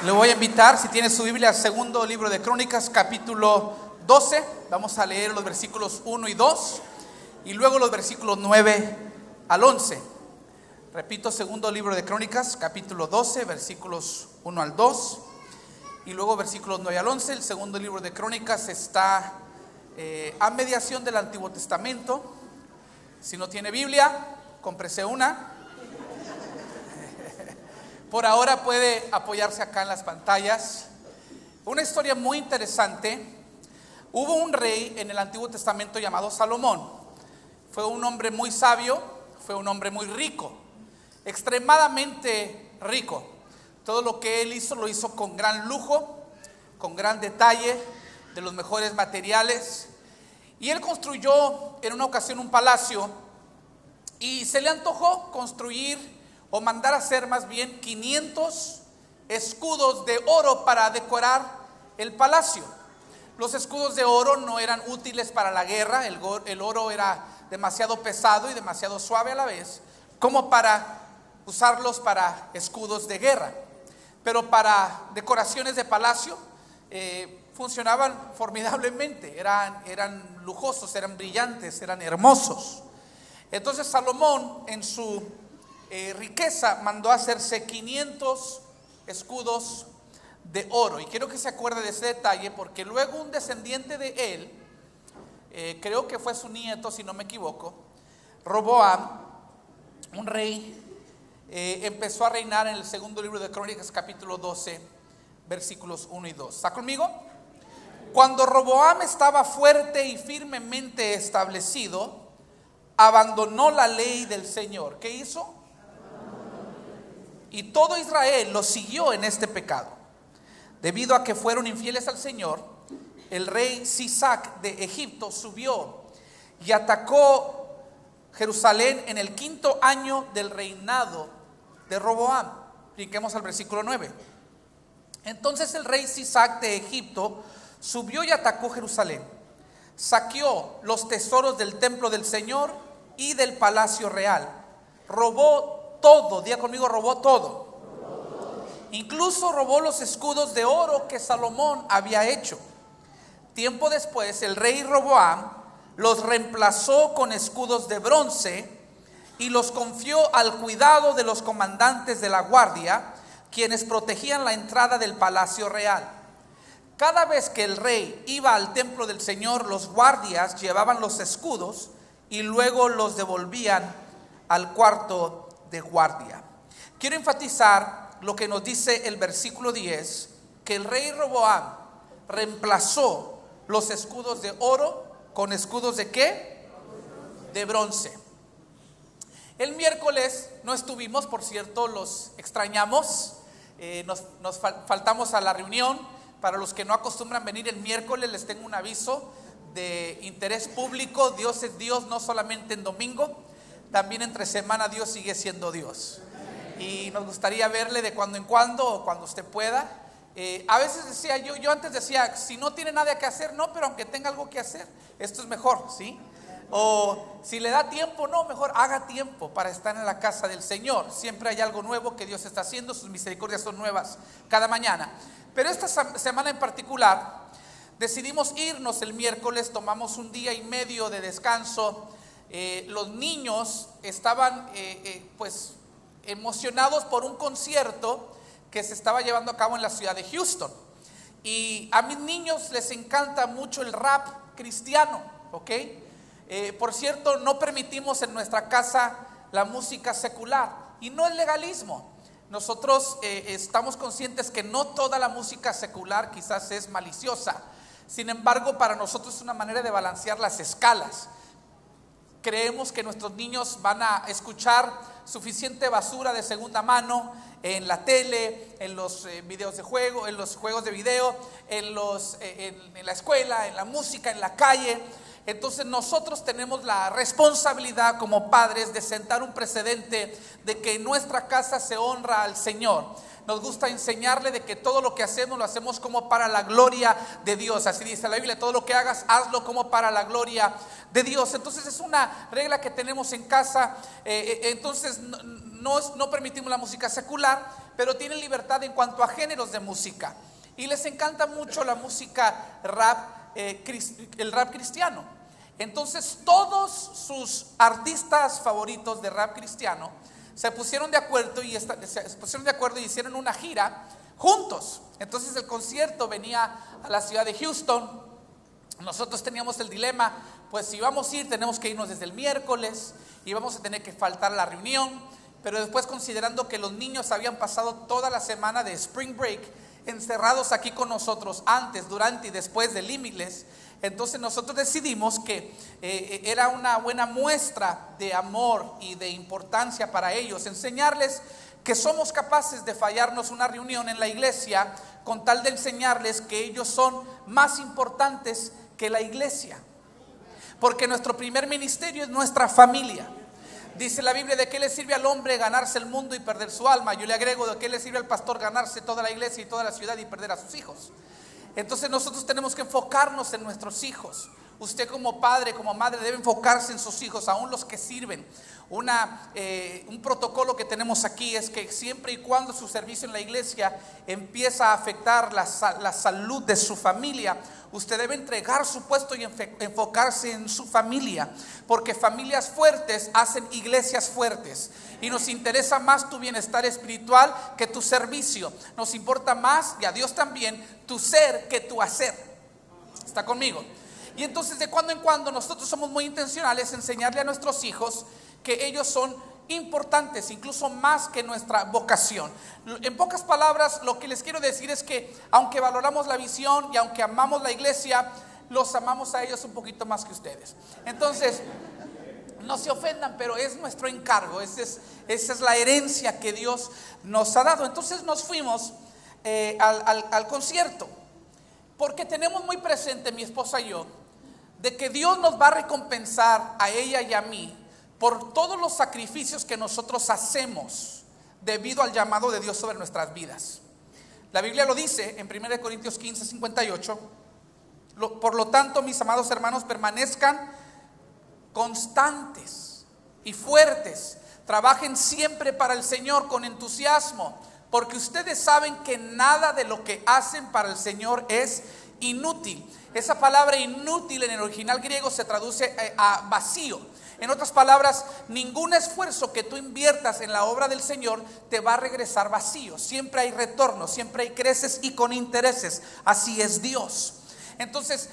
Le voy a invitar, si tiene su Biblia, al segundo libro de Crónicas, capítulo 12. Vamos a leer los versículos 1 y 2 y luego los versículos 9 al 11. Repito, segundo libro de Crónicas, capítulo 12, versículos 1 al 2 y luego versículos 9 al 11. El segundo libro de Crónicas está a mediación del Antiguo Testamento. Si no tiene Biblia, cómprese una. Por ahora puede apoyarse acá en las pantallas. Una historia muy interesante. Hubo un rey en el Antiguo Testamento llamado Salomón. Fue un hombre muy sabio, fue un hombre muy rico, extremadamente rico. Todo lo que él hizo lo hizo con gran lujo, con gran detalle, de los mejores materiales. Y él construyó en una ocasión un palacio y se le antojó construir o mandar a hacer más bien 500 escudos de oro para decorar el palacio. Los escudos de oro no eran útiles para la guerra, el oro era demasiado pesado y demasiado suave a la vez, como para usarlos para escudos de guerra. Pero para decoraciones de palacio funcionaban formidablemente, eran lujosos, eran brillantes, eran hermosos. Entonces Salomón en su riqueza mandó a hacerse 500 escudos de oro. Y quiero que se acuerde de ese detalle porque luego un descendiente de él, creo que fue su nieto si no me equivoco, Roboam, un rey, empezó a reinar en el segundo libro de Crónicas, capítulo 12, versículos 1 y 2. ¿Está conmigo? Cuando Roboam estaba fuerte y firmemente establecido, abandonó la ley del Señor. ¿Qué hizo? Y todo Israel lo siguió en este pecado. Debido a que fueron infieles al Señor, el rey Sisac de Egipto subió y atacó Jerusalén en el 5º año del reinado de Roboam. Brinquemos al versículo 9. Entonces el rey Sisac de Egipto subió y atacó Jerusalén. Saqueó los tesoros del templo del Señor y del palacio real. Robó todo, diga conmigo, robó todo. Incluso robó los escudos de oro que Salomón había hecho. Tiempo después, el rey Roboam los reemplazó con escudos de bronce y los confió al cuidado de los comandantes de la guardia, quienes protegían la entrada del palacio real. Cada vez que el rey iba al templo del Señor, los guardias llevaban los escudos y luego los devolvían al cuarto de guardia. Quiero enfatizar lo que nos dice el versículo 10, que el rey Roboam reemplazó los escudos de oro con escudos ¿de qué? De bronce. El miércoles no estuvimos, por cierto, los extrañamos, nos faltamos a la reunión. Para los que no acostumbran venir el miércoles, les tengo un aviso de interés público. Dios es Dios no solamente en domingo, también entre semana Dios sigue siendo Dios. Y nos gustaría verle de cuando en cuando o cuando usted pueda. A veces decía yo antes decía, si no tiene nada que hacer, no, pero aunque tenga algo que hacer, esto es mejor, ¿sí? O si le da tiempo, no, mejor haga tiempo para estar en la casa del Señor. Siempre hay algo nuevo que Dios está haciendo, sus misericordias son nuevas cada mañana. Pero esta semana en particular decidimos irnos el miércoles, tomamos un día y medio de descanso. Los niños estaban pues emocionados por un concierto que se estaba llevando a cabo en la ciudad de Houston. Y a mis niños les encanta mucho el rap cristiano, ¿ok? Por cierto, no permitimos en nuestra casa la música secular y no es legalismo. Nosotros estamos conscientes que no toda la música secular quizás es maliciosa. Sin embargo, para nosotros es una manera de balancear las escalas. Creemos que nuestros niños van a escuchar suficiente basura de segunda mano en la tele, en los videos de juego, en los juegos de video, en la escuela, en la música, en la calle. Entonces nosotros tenemos la responsabilidad como padres de sentar un precedente de que en nuestra casa se honra al Señor. Nos gusta enseñarle de que todo lo que hacemos lo hacemos como para la gloria de Dios. Así dice la Biblia, todo lo que hagas, hazlo como para la gloria de Dios. Entonces es una regla que tenemos en casa. Entonces no permitimos la música secular, pero tienen libertad en cuanto a géneros de música. Y les encanta mucho la música rap, el rap cristiano. Entonces todos sus artistas favoritos de rap cristiano se pusieron de acuerdo y hicieron una gira juntos. Entonces el concierto venía a la ciudad de Houston. Nosotros teníamos el dilema, pues si vamos a ir tenemos que irnos desde el miércoles y vamos a tener que faltar a la reunión. Pero después, considerando que los niños habían pasado toda la semana de Spring Break encerrados aquí con nosotros antes, durante y después de Limitless, entonces nosotros decidimos que era una buena muestra de amor y de importancia para ellos, enseñarles que somos capaces de fallarnos una reunión en la iglesia con tal de enseñarles que ellos son más importantes que la iglesia, porque nuestro primer ministerio es nuestra familia. Dice la Biblia: ¿de qué le sirve al hombre ganarse el mundo y perder su alma? Yo le agrego: ¿de qué le sirve al pastor ganarse toda la iglesia y toda la ciudad y perder a sus hijos? Entonces nosotros tenemos que enfocarnos en nuestros hijos. Usted como padre, como madre, debe enfocarse en sus hijos, aún los que sirven. Un protocolo que tenemos aquí es que siempre y cuando su servicio en la iglesia empieza a afectar la salud de su familia, usted debe entregar su puesto y enfocarse en su familia, porque familias fuertes hacen iglesias fuertes. Y nos interesa más tu bienestar espiritual que tu servicio. Nos importa más, y a Dios también, tu ser que tu hacer. ¿Está conmigo? Y entonces de cuando en cuando nosotros somos muy intencionales en enseñarle a nuestros hijos que ellos son importantes, incluso más que nuestra vocación. En pocas palabras, lo que les quiero decir es que aunque valoramos la visión y aunque amamos la iglesia, los amamos a ellos un poquito más que ustedes. Entonces, no se ofendan, pero es nuestro encargo, esa es la herencia que Dios nos ha dado. Entonces nos fuimos al concierto, porque tenemos muy presente, mi esposa y yo, de que Dios nos va a recompensar a ella y a mí por todos los sacrificios que nosotros hacemos debido al llamado de Dios sobre nuestras vidas. La Biblia lo dice en 1 Corintios 15, 58. Por lo tanto, mis amados hermanos, permanezcan constantes y fuertes. Trabajen siempre para el Señor con entusiasmo, porque ustedes saben que nada de lo que hacen para el Señor es inútil. Esa palabra inútil en el original griego se traduce a vacío. En otras palabras, ningún esfuerzo que tú inviertas en la obra del Señor te va a regresar vacío. Siempre hay retorno, siempre hay creces y con intereses. Así es Dios. Entonces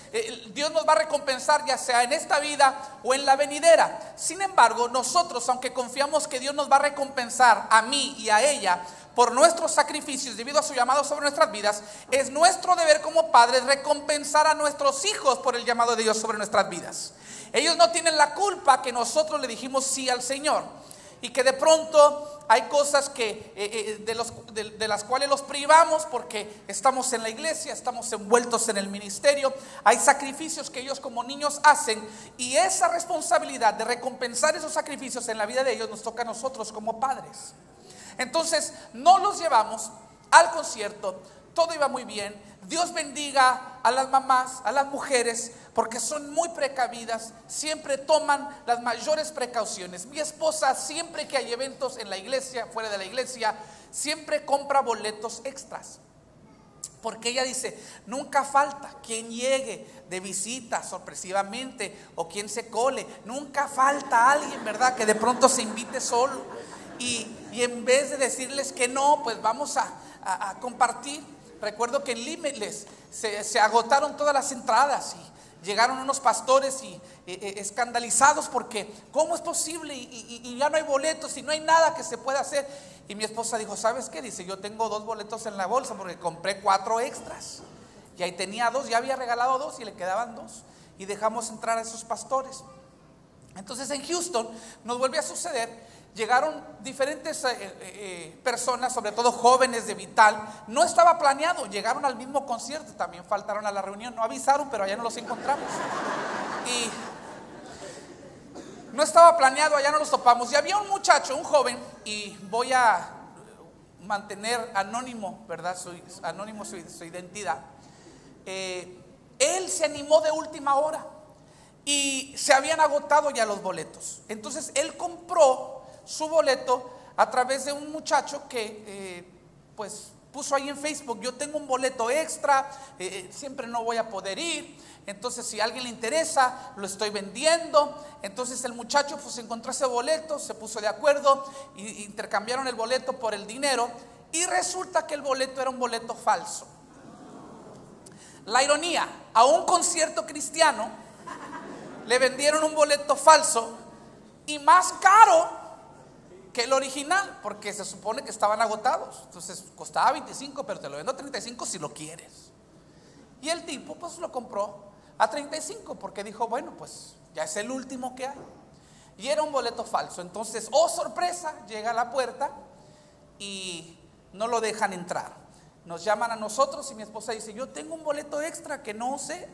Dios nos va a recompensar ya sea en esta vida o en la venidera. Sin embargo, nosotros, aunque confiamos que Dios nos va a recompensar a mí y a ella por nuestros sacrificios debido a su llamado sobre nuestras vidas, es nuestro deber como padres recompensar a nuestros hijos por el llamado de Dios sobre nuestras vidas. Ellos no tienen la culpa que nosotros le dijimos sí al Señor, y que de pronto hay cosas que de las cuales los privamos porque estamos en la iglesia, estamos envueltos en el ministerio. Hay sacrificios que ellos como niños hacen, y esa responsabilidad de recompensar esos sacrificios en la vida de ellos nos toca a nosotros como padres. Entonces no los llevamos al concierto, todo iba muy bien. Dios bendiga a las mamás, a las mujeres, porque son muy precavidas, siempre toman las mayores precauciones. Mi esposa, siempre que hay eventos en la iglesia, fuera de la iglesia, siempre compra boletos extras, porque ella dice: nunca falta quien llegue de visita sorpresivamente o quien se cole, nunca falta alguien, ¿verdad?, que de pronto se invite solo, y en vez de decirles que no, pues vamos a compartir. Recuerdo que en Limitless se agotaron todas las entradas y llegaron unos pastores escandalizados porque ¿cómo es posible? Y ya no hay boletos y no hay nada que se pueda hacer. Y mi esposa dijo: ¿sabes qué? Dice: yo tengo 2 boletos en la bolsa porque compré 4 extras. Y ahí tenía 2, ya había regalado 2 y le quedaban 2. Y dejamos entrar a esos pastores. Entonces en Houston nos vuelve a suceder. Llegaron diferentes personas, sobre todo jóvenes de Vital. No estaba planeado, llegaron al mismo concierto, también faltaron a la reunión, no avisaron, pero allá no los encontramos. Y no estaba planeado, allá no los topamos. Y había un muchacho, un joven, y voy a mantener anónimo, ¿verdad? Anónimo su identidad. Él se animó de última hora y se habían agotado ya los boletos. Entonces él compró su boleto a través de un muchacho que pues puso ahí en Facebook: yo tengo un boleto extra, siempre no voy a poder ir, entonces si a alguien le interesa, lo estoy vendiendo. Entonces el muchacho pues encontró ese boleto, se puso de acuerdo y intercambiaron el boleto por el dinero, y resulta que el boleto era un boleto falso. La ironía: a un concierto cristiano le vendieron un boleto falso y más caro que el original, porque se supone que estaban agotados. Entonces costaba 25, pero te lo vendo a 35 si lo quieres. Y el tipo pues lo compró a 35 porque dijo: bueno, pues ya es el último que hay. Y era un boleto falso. Entonces, oh sorpresa, llega a la puerta y no lo dejan entrar. Nos llaman a nosotros y mi esposa dice: yo tengo un boleto extra que no sé.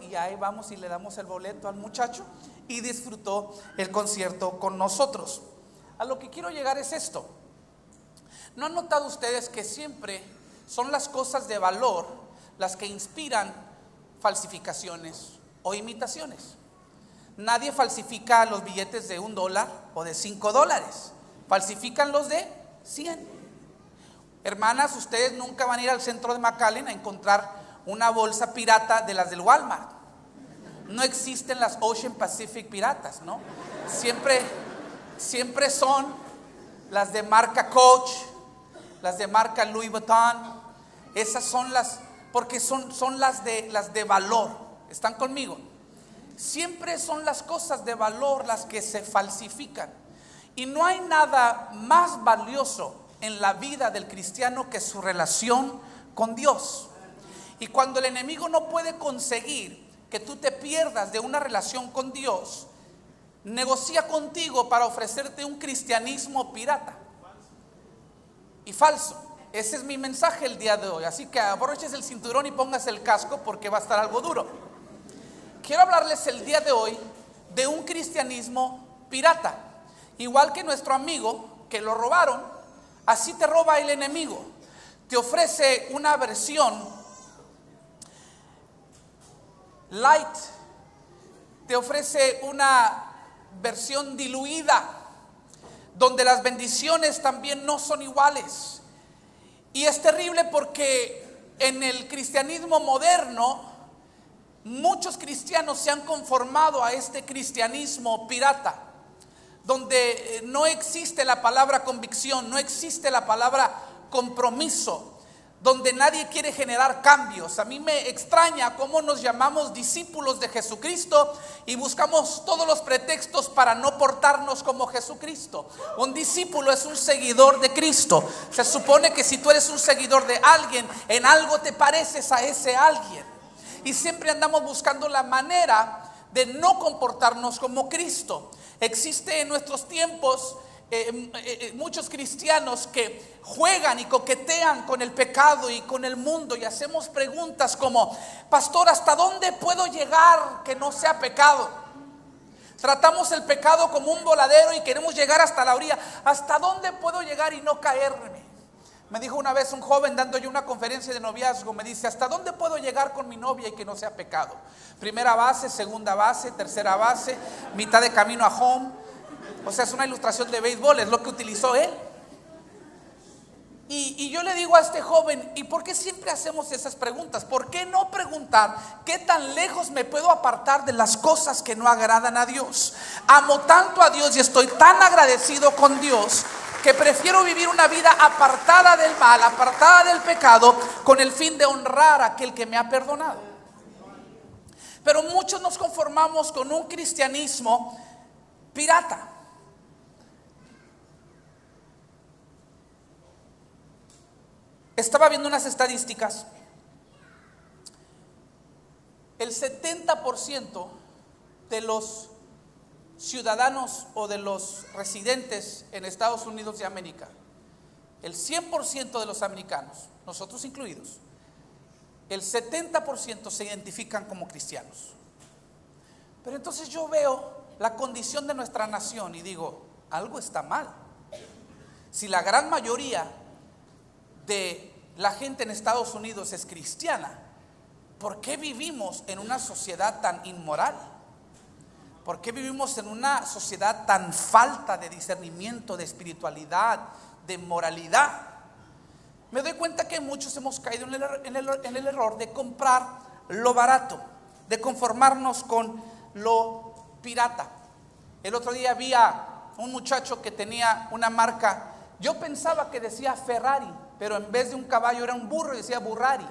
Y ahí vamos y le damos el boleto al muchacho, y disfrutó el concierto con nosotros. A lo que quiero llegar es esto: ¿no han notado ustedes que siempre son las cosas de valor las que inspiran falsificaciones o imitaciones? Nadie falsifica los billetes de $1 o de $5, falsifican los de 100. Hermanas, ustedes nunca van a ir al centro de McAllen a encontrar una bolsa pirata de las del Walmart. No existen las Ocean Pacific piratas, ¿no? Siempre son las de marca Coach, las de marca Louis Vuitton. Esas son las, porque son las de valor. ¿Están conmigo? Siempre son las cosas de valor las que se falsifican. Y no hay nada más valioso en la vida del cristiano que su relación con Dios. Y cuando el enemigo no puede conseguir que tú te pierdas de una relación con Dios, negocia contigo para ofrecerte un cristianismo pirata y falso. Ese es mi mensaje el día de hoy. Así que abróchese el cinturón y póngase el casco, porque va a estar algo duro. Quiero hablarles el día de hoy de un cristianismo pirata. Igual que nuestro amigo que lo robaron, así te roba el enemigo. Te ofrece una versión light, te ofrece una versión diluida, donde las bendiciones también no son iguales. Y es terrible porque en el cristianismo moderno muchos cristianos se han conformado a este cristianismo pirata, donde no existe la palabra convicción, no existe la palabra compromiso, donde nadie quiere generar cambios. A mí me extraña cómo nos llamamos discípulos de Jesucristo y buscamos todos los pretextos para no portarnos como Jesucristo. Un discípulo es un seguidor de Cristo. Se supone que si tú eres un seguidor de alguien, en algo te pareces a ese alguien. Y siempre andamos buscando la manera de no comportarnos como Cristo. Existe en nuestros tiempos muchos cristianos que juegan y coquetean con el pecado y con el mundo, y hacemos preguntas como: pastor, ¿hasta dónde puedo llegar que no sea pecado? Tratamos el pecado como un voladero y queremos llegar hasta la orilla. ¿Hasta dónde puedo llegar y no caerme? Me dijo una vez un joven dando yo una conferencia de noviazgo, me dice: ¿hasta dónde puedo llegar con mi novia y que no sea pecado? Primera base, segunda base, tercera base, mitad de camino a home. O sea, es una ilustración de béisbol, es lo que utilizó él. Y yo le digo a este joven: ¿y por qué siempre hacemos esas preguntas? ¿Por qué no preguntar qué tan lejos me puedo apartar de las cosas que no agradan a Dios? Amo tanto a Dios y estoy tan agradecido con Dios que prefiero vivir una vida apartada del mal, apartada del pecado, con el fin de honrar a aquel que me ha perdonado. Pero muchos nos conformamos con un cristianismo pirata. Estaba viendo unas estadísticas. El 70% de los ciudadanos o de los residentes en Estados Unidos de América, el 100% de los americanos, nosotros incluidos, el 70% se identifican como cristianos. Pero entonces yo veo la condición de nuestra nación y digo: algo está mal. Si la gran mayoría de la gente en Estados Unidos es cristiana, ¿por qué vivimos en una sociedad tan inmoral? ¿Por qué vivimos en una sociedad tan falta de discernimiento, de espiritualidad, de moralidad? muchos hemos caído en el error de comprar lo barato, de conformarnos con lo pirata. El otro día vi a un muchacho que tenía una marca. Yo pensaba que decía Ferrari, pero en vez de un caballo era un burro y decía Burrari.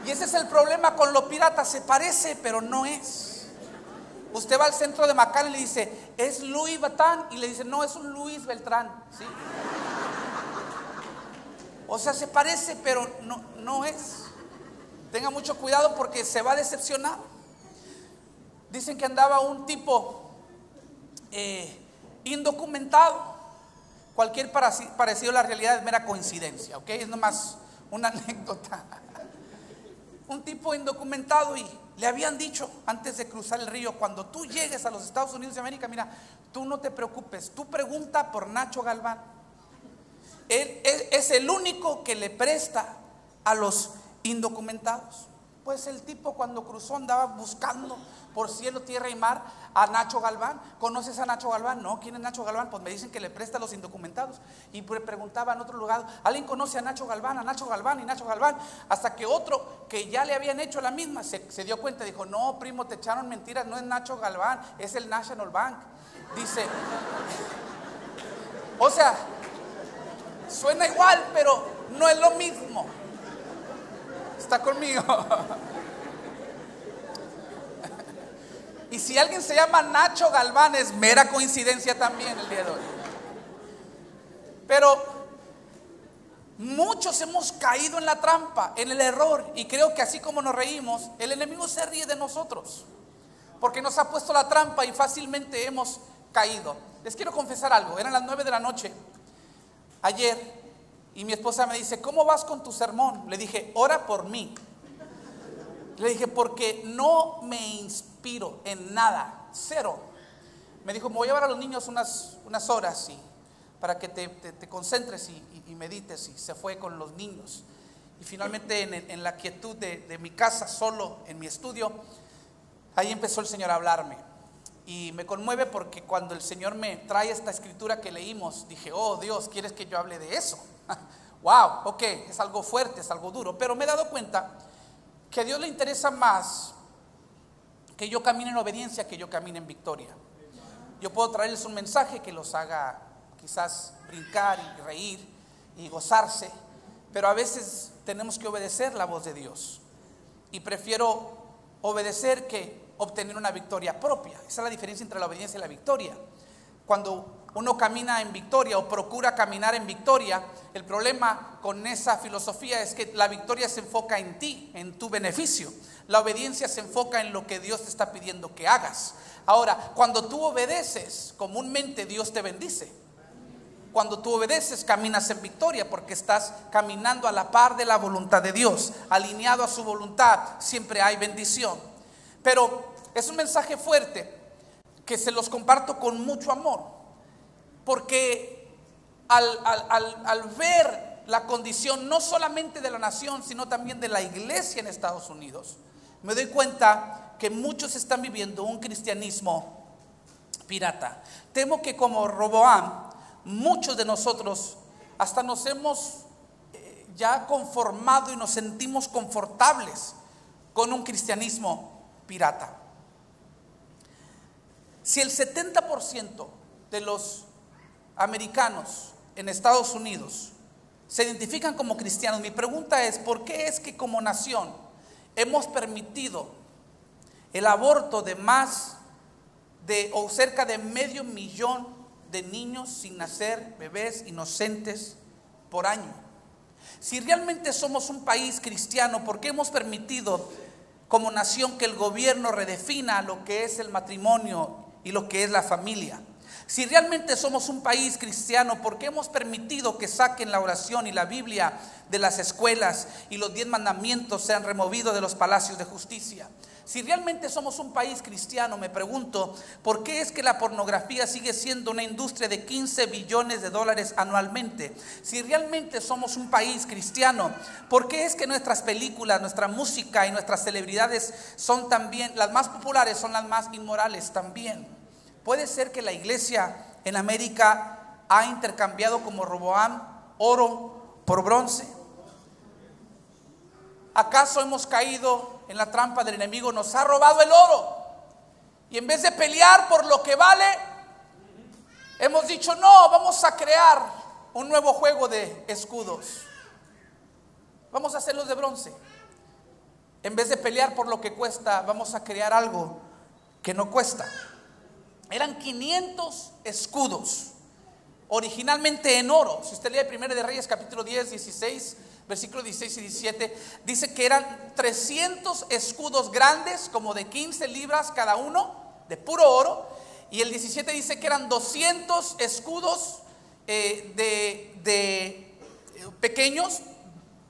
Y ese es el problema con lo pirata, se parece pero no es. Usted va al centro de McAllen y le dice, ¿es Louis Vuitton? Y le dice, no, es un Luis Beltrán, ¿sí? O sea, se parece pero no es. Tenga mucho cuidado porque se va a decepcionar. Dicen que andaba un tipo indocumentado. Cualquier parecido a la realidad es mera coincidencia, ¿ok? Es nomás una anécdota. Un tipo indocumentado, y le habían dicho antes de cruzar el río, cuando tú llegues a los Estados Unidos de América, mira, tú no te preocupes, tú pregunta por Nacho Galván. Él es el único que le presta a los indocumentados. Pues el tipo cuando cruzó andaba buscando por cielo, tierra y mar a Nacho Galván. ¿Conoces a Nacho Galván? No. ¿Quién es Nacho Galván? Pues me dicen que le presta a los indocumentados. Y preguntaba en otro lugar, ¿alguien conoce a Nacho Galván? A Nacho Galván y Nacho Galván. Hasta que otro que ya le habían hecho la misma se dio cuenta, dijo, no, primo, te echaron mentiras, no es Nacho Galván, es el National Bank. Dice, o sea, suena igual, pero no es lo mismo. ¿Está conmigo? Y si alguien se llama Nacho Galván, es mera coincidencia también el día de hoy. Pero muchos hemos caído en la trampa, en el error, y creo que así como nos reímos, el enemigo se ríe de nosotros, porque nos ha puesto la trampa y fácilmente hemos caído. Les quiero confesar algo. Eran las 9 de la noche ayer y mi esposa me dice, ¿cómo vas con tu sermón? Le dije, ora por mí. Le dije, porque no me inspiro en nada, cero. Me dijo, me voy a llevar a los niños unas horas para que te concentres y medites. Y se fue con los niños. Y finalmente en la quietud de mi casa, solo en mi estudio, ahí empezó el Señor a hablarme. Y me conmueve porque cuando el Señor me trae esta escritura que leímos, dije, oh Dios, ¿quieres que yo hable de eso? Wow, ok, es algo fuerte, es algo duro. Pero me he dado cuenta que a Dios le interesa más que yo camine en obediencia que yo camine en victoria. Yo puedo traerles un mensaje que los haga quizás brincar y reír y gozarse, pero a veces tenemos que obedecer la voz de Dios. Y prefiero obedecer que obtener una victoria propia. Esa es la diferencia entre la obediencia y la victoria. Cuando uno camina en victoria o procura caminar en victoria, el problema con esa filosofía es que la victoria se enfoca en ti, en tu beneficio. La obediencia se enfoca en lo que Dios te está pidiendo que hagas. Ahora, cuando tú obedeces, comúnmente Dios te bendice. Cuando tú obedeces, caminas en victoria porque estás caminando a la par de la voluntad de Dios, alineado a su voluntad. Siempre hay bendición. Pero es un mensaje fuerte que se los comparto con mucho amor. Porque al ver la condición no solamente de la nación, sino también de la iglesia en Estados Unidos, me doy cuenta que muchos están viviendo un cristianismo pirata. Temo que como Roboam, muchos de nosotros hasta nos hemos ya conformado y nos sentimos confortables con un cristianismo pirata. Si el 70% de los americanos en Estados Unidos se identifican como cristianos, mi pregunta es, ¿por qué es que como nación hemos permitido el aborto de más de o cerca de 500,000 de niños sin nacer, bebés inocentes por año? Si realmente somos un país cristiano, ¿por qué hemos permitido como nación que el gobierno redefina lo que es el matrimonio y lo que es la familia? Si realmente somos un país cristiano, ¿por qué hemos permitido que saquen la oración y la Biblia de las escuelas y los 10 mandamientos sean removidos de los palacios de justicia? Si realmente somos un país cristiano, me pregunto, ¿por qué es que la pornografía sigue siendo una industria de $15 billones anualmente? Si realmente somos un país cristiano, ¿por qué es que nuestras películas, nuestra música y nuestras celebridades son también, las más populares son las más inmorales también? Puede ser que la iglesia en América ha intercambiado como Roboam oro por bronce? ¿Acaso hemos caído en la trampa del enemigo? Nos ha robado el oro. Y en vez de pelear por lo que vale, hemos dicho, no, vamos a crear un nuevo juego de escudos. Vamos a hacerlos de bronce. En vez de pelear por lo que cuesta, vamos a crear algo que no cuesta. Eran 500 escudos, originalmente en oro. Si usted lee 1 de Reyes capítulo 10, 16, versículos 16 y 17, dice que eran 300 escudos grandes, como de 15 libras cada uno, de puro oro. Y el 17 dice que eran 200 escudos pequeños,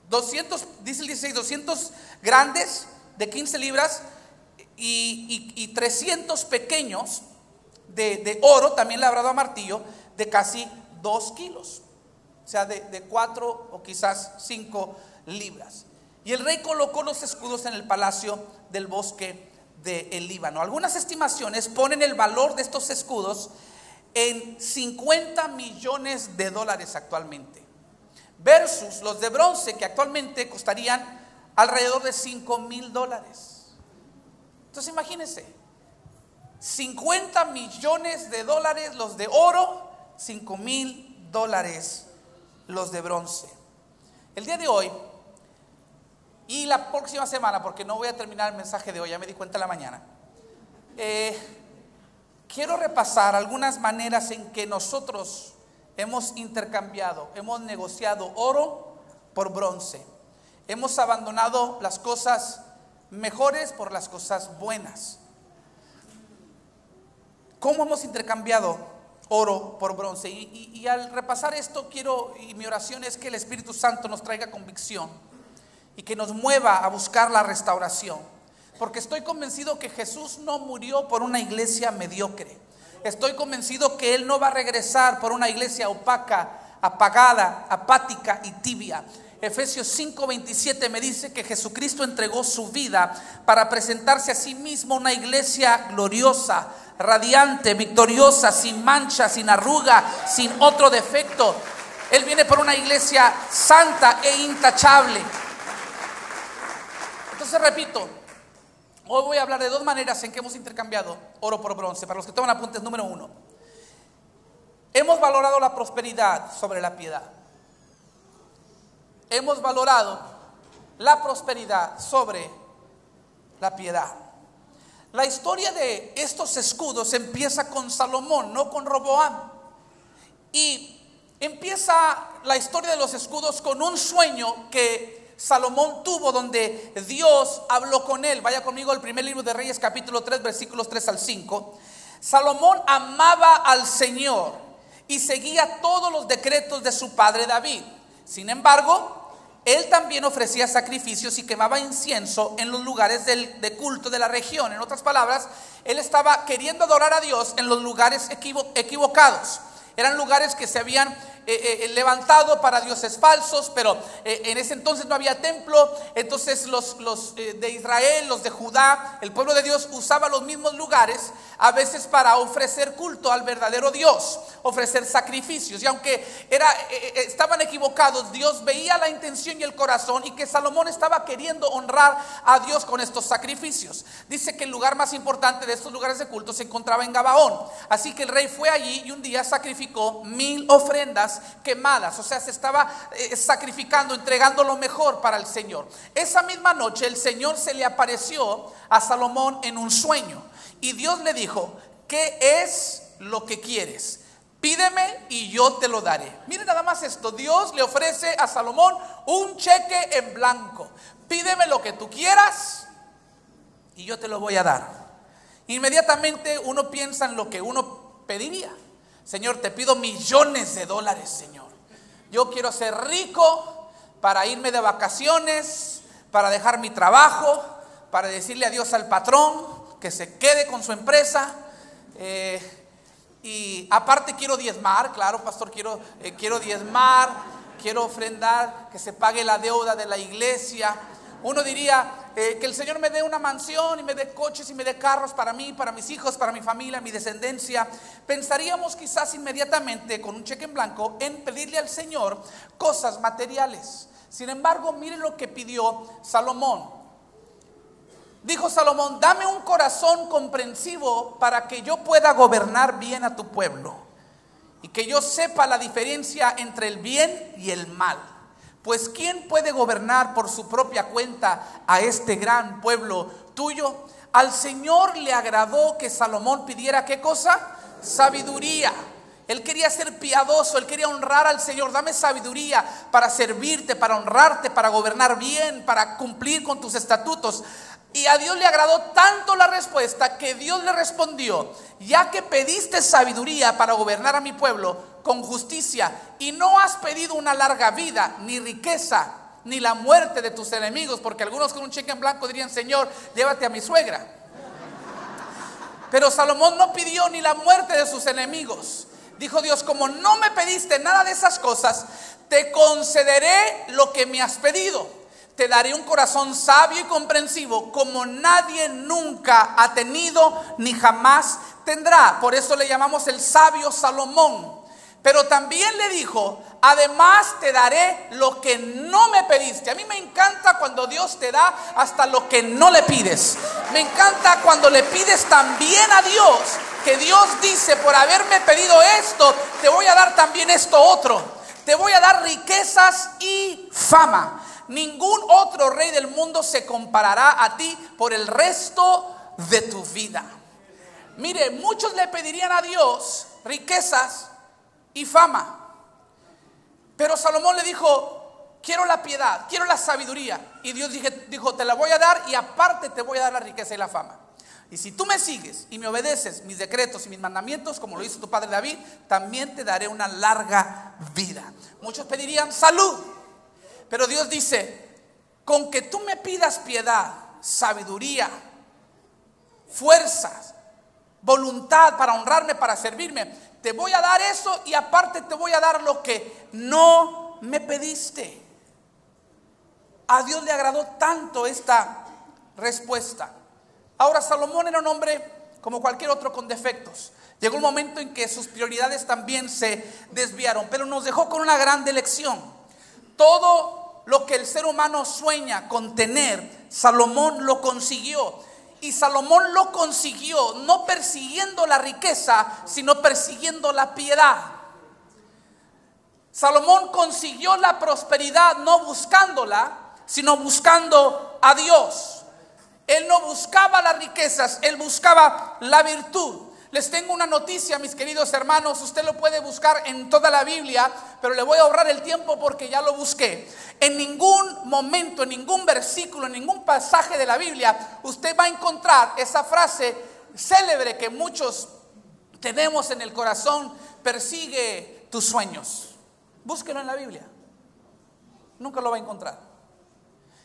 200, dice el 16, 200 grandes de 15 libras y 300 pequeños de oro, también labrado a martillo, de casi 2 kilos. O sea, de 4 o quizás 5 libras. Y el rey colocó los escudos en el palacio del bosque del Líbano. Algunas estimaciones ponen el valor de estos escudos en $50 millones actualmente, versus los de bronce, que actualmente costarían alrededor de $5,000. Entonces imagínense, $50 millones los de oro, $5,000 los de bronce. El día de hoy y la próxima semana, porque no voy a terminar el mensaje de hoy, ya me di cuenta en la mañana, quiero repasar algunas maneras en que nosotros hemos intercambiado, hemos negociado oro por bronce. Hemos abandonado las cosas mejores por las cosas buenas. ¿Cómo hemos intercambiado oro por bronce? Y al repasar esto y mi oración es que el Espíritu Santo nos traiga convicción y que nos mueva a buscar la restauración, porque estoy convencido que Jesús no murió por una iglesia mediocre. Estoy convencido que Él no va a regresar por una iglesia opaca, apagada, apática y tibia. Efesios 5:27 me dice que Jesucristo entregó su vida para presentarse a sí mismo una iglesia gloriosa, radiante, victoriosa, sin mancha, sin arruga, sin otro defecto. Él viene por una iglesia santa e intachable. Entonces repito, hoy voy a hablar de 2 maneras en que hemos intercambiado oro por bronce. Para los que toman apuntes, número 1, hemos valorado la prosperidad sobre la piedad. Hemos valorado la prosperidad sobre la piedad. La historia de estos escudos empieza con Salomón, no con Roboam. Y empieza la historia de los escudos con un sueño que Salomón tuvo, donde Dios habló con él. Vaya conmigo al primer libro de Reyes capítulo 3, versículos 3 al 5. Salomón amaba al Señor y seguía todos los decretos de su padre David. Sin embargo, él también ofrecía sacrificios y quemaba incienso en los lugares de culto de la región. En otras palabras, él estaba queriendo adorar a Dios en los lugares equivocados. Eran lugares que se habían levantado para dioses falsos, pero en ese entonces no había templo. Entonces los de Israel, los de Judá, el pueblo de Dios usaba los mismos lugares a veces para ofrecer culto al verdadero Dios, ofrecer sacrificios. Y aunque estaban equivocados, Dios veía la intención y el corazón, y que Salomón estaba queriendo honrar a Dios con estos sacrificios. Dice que el lugar más importante de estos lugares de culto se encontraba en Gabaón. Así que el rey fue allí y un día sacrificó 1,000 ofrendas quemadas. O sea, se estaba sacrificando, entregando lo mejor para el Señor. Esa misma noche el Señor se le apareció a Salomón en un sueño, y Dios le dijo: ¿qué es lo que quieres? Pídeme y yo te lo daré. Miren nada más esto. Dios le ofrece a Salomón un cheque en blanco. Pídeme lo que tú quieras y yo te lo voy a dar. Inmediatamente uno piensa en lo que uno pediría. Señor, te pido millones de dólares, Señor. Yo quiero ser rico para irme de vacaciones, para dejar mi trabajo, para decirle adiós al patrón, que se quede con su empresa. Y aparte quiero diezmar, claro, pastor, quiero diezmar, quiero ofrendar, que se pague la deuda de la iglesia. Uno diría, que el Señor me dé una mansión y me dé coches y me dé carros para mí, para mis hijos, para mi familia, mi descendencia, pensaríamos quizás inmediatamente con un cheque en blanco en pedirle al Señor cosas materiales. Sin embargo, miren lo que pidió Salomón. Dijo Salomón: dame un corazón comprensivo para que yo pueda gobernar bien a tu pueblo y que yo sepa la diferencia entre el bien y el mal. Pues ¿quién puede gobernar por su propia cuenta a este gran pueblo tuyo? Al Señor le agradó que Salomón pidiera ¿qué cosa? Sabiduría. Él quería ser piadoso, él quería honrar al Señor. Dame sabiduría para servirte, para honrarte, para gobernar bien, para cumplir con tus estatutos. Y a Dios le agradó tanto la respuesta que Dios le respondió: ya que pediste sabiduría para gobernar a mi pueblo con justicia y no has pedido una larga vida, ni riqueza, ni la muerte de tus enemigos, porque algunos con un cheque en blanco dirían: Señor, llévate a mi suegra. Pero Salomón no pidió ni la muerte de sus enemigos. Dijo Dios: como no me pediste nada de esas cosas, te concederé lo que me has pedido. Te daré un corazón sabio y comprensivo como nadie nunca ha tenido ni jamás tendrá. Por eso le llamamos el sabio Salomón. Pero también le dijo: además te daré lo que no me pediste. A mí me encanta cuando Dios te da hasta lo que no le pides. Me encanta cuando le pides también a Dios, que Dios dice: por haberme pedido esto, te voy a dar también esto otro. Te voy a dar riquezas y fama. Ningún otro rey del mundo se comparará a ti por el resto de tu vida. Mire, muchos le pedirían a Dios riquezas y fama, pero Salomón le dijo: quiero la piedad, quiero la sabiduría. Y Dios dijo: te la voy a dar, y aparte te voy a dar la riqueza y la fama. Y si tú me sigues y me obedeces mis decretos y mis mandamientos, como lo hizo tu padre David, también te daré una larga vida. Muchos pedirían salud, pero Dios dice: con que tú me pidas piedad, sabiduría, fuerzas, voluntad para honrarme, para servirme, te voy a dar eso, y aparte te voy a dar lo que no me pediste. A Dios le agradó tanto esta respuesta. Ahora, Salomón era un hombre como cualquier otro con defectos. Llegó un momento en que sus prioridades también se desviaron, pero nos dejó con una gran lección. Todo lo que el ser humano sueña con tener, Salomón lo consiguió. Y Salomón lo consiguió no persiguiendo la riqueza, sino persiguiendo la piedad. Salomón consiguió la prosperidad no buscándola, sino buscando a Dios. Él no buscaba las riquezas, él buscaba la virtud. Les tengo una noticia, mis queridos hermanos. Usted lo puede buscar en toda la Biblia, pero le voy a ahorrar el tiempo porque ya lo busqué. En ningún momento, en ningún versículo, en ningún pasaje de la Biblia, usted va a encontrar esa frase célebre que muchos tenemos en el corazón: persigue tus sueños. Búsquelo en la Biblia. Nunca lo va a encontrar.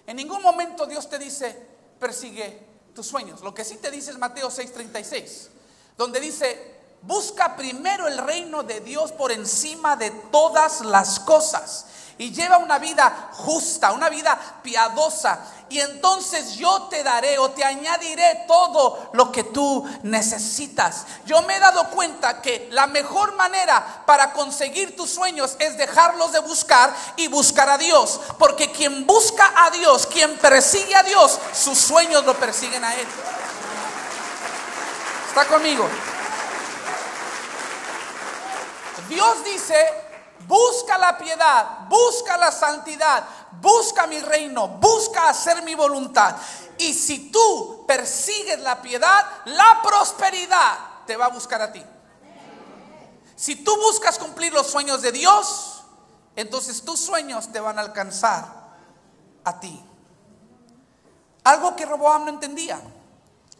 En ningún momento Dios te dice: persigue tus sueños. Lo que sí te dice es Mateo 6:36, donde dice: busca primero el reino de Dios por encima de todas las cosas, y lleva una vida justa, una vida piadosa, y entonces yo te daré o te añadiré todo lo que tú necesitas. Yo me he dado cuenta que la mejor manera para conseguir tus sueños es dejarlos de buscar y buscar a Dios, porque quien busca a Dios, quien persigue a Dios, sus sueños lo persiguen a Él. ¿Está conmigo? Dios dice: busca la piedad, busca la santidad, busca mi reino, busca hacer mi voluntad. Y si tú persigues la piedad, la prosperidad te va a buscar a ti. Si tú buscas cumplir los sueños de Dios, entonces tus sueños te van a alcanzar a ti. Algo que Roboam no entendía.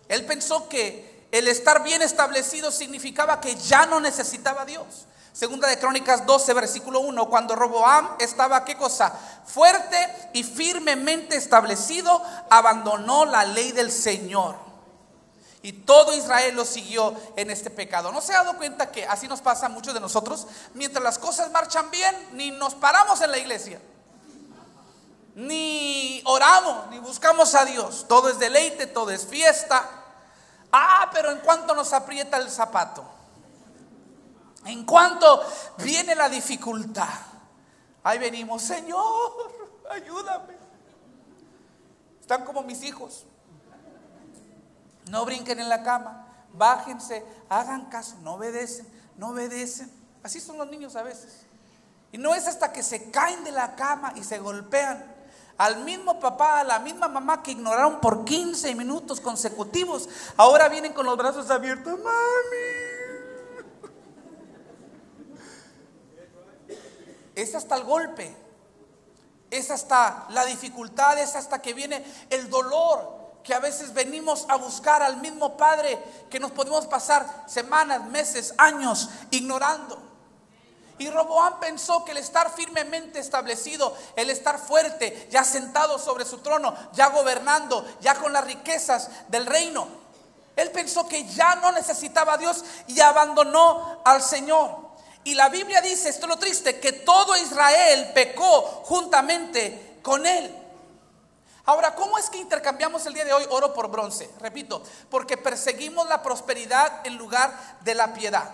Él pensó que el estar bien establecido significaba que ya no necesitaba a Dios. Segunda de Crónicas 12, versículo 1, cuando Roboam estaba, ¿qué cosa? Fuerte y firmemente establecido, abandonó la ley del Señor. Y todo Israel lo siguió en este pecado. ¿No se ha dado cuenta que así nos pasa a muchos de nosotros? Mientras las cosas marchan bien, ni nos paramos en la iglesia. ni oramos, ni buscamos a Dios. Todo es deleite, todo es fiesta. Pero en cuanto nos aprieta el zapato, en cuanto viene la dificultad, ahí venimos: Señor, ayúdame. Están como mis hijos. No brinquen en la cama, bájense, hagan caso. No obedecen, no obedecen. Así son los niños a veces. Y no es hasta que se caen de la cama y se golpean al mismo papá, a la misma mamá que ignoraron por 15 minutos consecutivos, ahora vienen con los brazos abiertos: mami. Es hasta el golpe, es hasta la dificultad, es hasta que viene el dolor, que a veces venimos a buscar al mismo Padre que nos podemos pasar semanas, meses, años ignorando. Y Roboam pensó que el estar firmemente establecido, el estar fuerte, ya sentado sobre su trono, ya gobernando, ya con las riquezas del reino, él pensó que ya no necesitaba a Dios y abandonó al Señor. Y la Biblia dice, esto es lo triste, que todo Israel pecó juntamente con él. Ahora, ¿cómo es que intercambiamos el día de hoy oro por bronce? Repito, porque perseguimos la prosperidad en lugar de la piedad.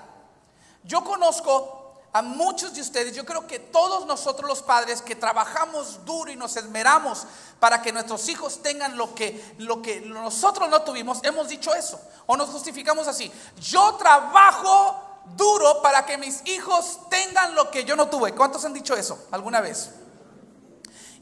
Yo conozco a muchos de ustedes, yo creo que todos nosotros los padres que trabajamos duro y nos esmeramos para que nuestros hijos tengan lo que nosotros no tuvimos, hemos dicho eso o nos justificamos así: yo trabajo duro para que mis hijos tengan lo que yo no tuve. ¿Cuántos han dicho eso alguna vez?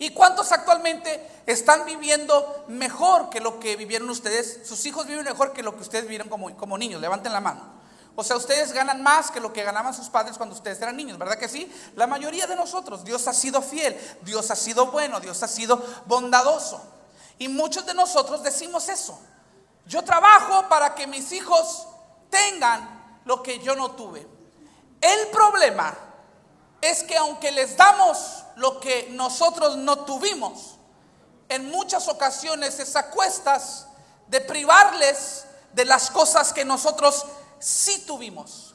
¿Y cuántos actualmente están viviendo mejor que lo que vivieron ustedes? Sus hijos viven mejor que lo que ustedes vivieron como niños. Levanten la mano. O sea, ustedes ganan más que lo que ganaban sus padres cuando ustedes eran niños, ¿verdad que sí? La mayoría de nosotros. Dios ha sido fiel, Dios ha sido bueno, Dios ha sido bondadoso. Y muchos de nosotros decimos eso: yo trabajo para que mis hijos tengan lo que yo no tuve. El problema es que aunque les damos lo que nosotros no tuvimos, en muchas ocasiones es a cuestas de privarles de las cosas que nosotros sí tuvimos.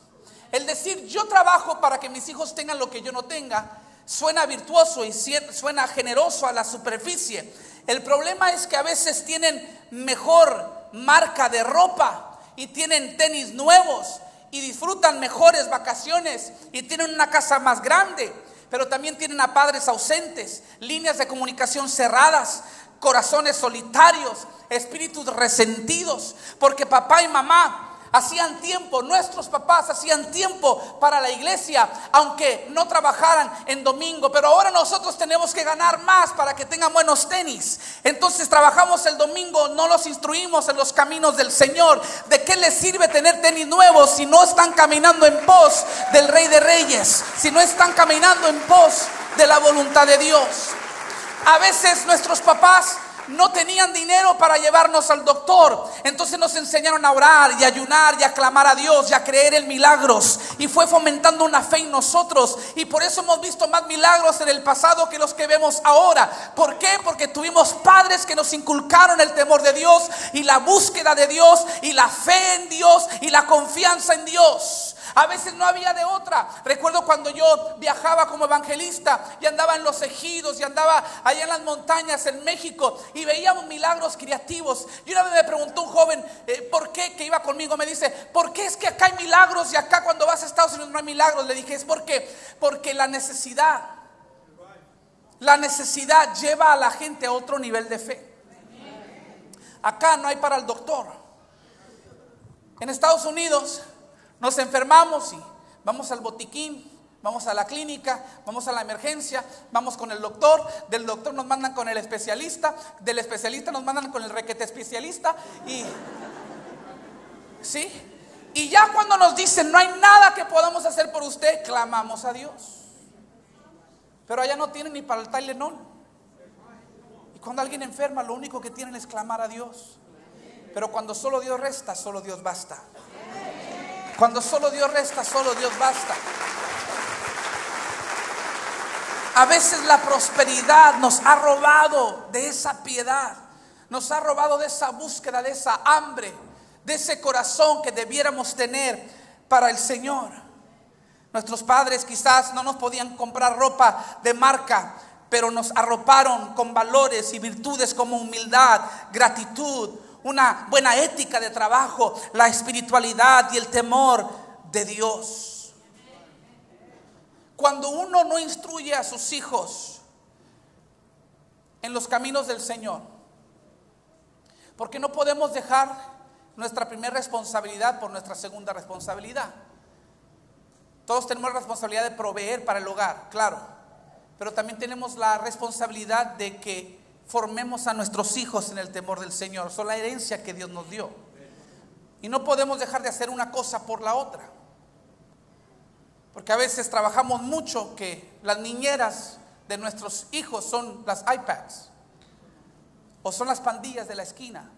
El decir yo trabajo para que mis hijos tengan lo que yo no tenga suena virtuoso y suena generoso a la superficie. El problema es que a veces tienen mejor marca de ropa y tienen tenis nuevos y disfrutan mejores vacaciones y tienen una casa más grande, pero también tienen a padres ausentes, líneas de comunicación cerradas, corazones solitarios, espíritus resentidos, porque papá y mamá hacían tiempo, nuestros papás hacían tiempo para la iglesia, aunque no trabajaran en domingo, pero ahora nosotros tenemos que ganar más para que tengan buenos tenis. Entonces trabajamos el domingo, no los instruimos en los caminos del Señor. ¿De qué les sirve tener tenis nuevos si no están caminando en pos del Rey de Reyes? Si no están caminando en pos de la voluntad de Dios. A veces nuestros papás no tenían dinero para llevarnos al doctor, entonces nos enseñaron a orar y a ayunar y a clamar a Dios y a creer en milagros, y fue fomentando una fe en nosotros, y por eso hemos visto más milagros en el pasado que los que vemos ahora. ¿Por qué? Porque tuvimos padres que nos inculcaron el temor de Dios y la búsqueda de Dios y la fe en Dios y la confianza en Dios. A veces no había de otra. Recuerdo cuando yo viajaba como evangelista y andaba en los ejidos y andaba allá en las montañas en México y veíamos milagros creativos. Y una vez me preguntó un joven, ¿por qué? Que iba conmigo, me dice, ¿por qué es que acá hay milagros y acá cuando vas a Estados Unidos no hay milagros? Le dije, es porque la necesidad lleva a la gente a otro nivel de fe. Acá no hay para el doctor. En Estados Unidos nos enfermamos y vamos al botiquín, vamos a la clínica, vamos a la emergencia, vamos con el doctor, del doctor nos mandan con el especialista, del especialista nos mandan con el requete especialista y ¿sí? Y ya cuando nos dicen no hay nada que podamos hacer por usted, clamamos a Dios. Pero allá no tienen ni para el Tylenol. Y cuando alguien enferma, lo único que tienen es clamar a Dios. Pero cuando solo Dios resta, solo Dios basta. Cuando solo Dios resta, solo Dios basta. A veces la prosperidad nos ha robado de esa piedad, nos ha robado de esa búsqueda, de esa hambre, de ese corazón que debiéramos tener para el Señor. Nuestros padres quizás no nos podían comprar ropa de marca pero nos arroparon con valores y virtudes como humildad, gratitud, una buena ética de trabajo, la espiritualidad y el temor de Dios. Cuando uno no instruye a sus hijos en los caminos del Señor, porque no podemos dejar nuestra primera responsabilidad por nuestra segunda responsabilidad. Todos tenemos la responsabilidad de proveer para el hogar, claro, pero también tenemos la responsabilidad de que formemos a nuestros hijos en el temor del Señor. Son la herencia que Dios nos dio. Y no podemos dejar de hacer una cosa por la otra. Porque a veces trabajamos mucho que las niñeras de nuestros hijos son las iPads, o son las pandillas de la esquina,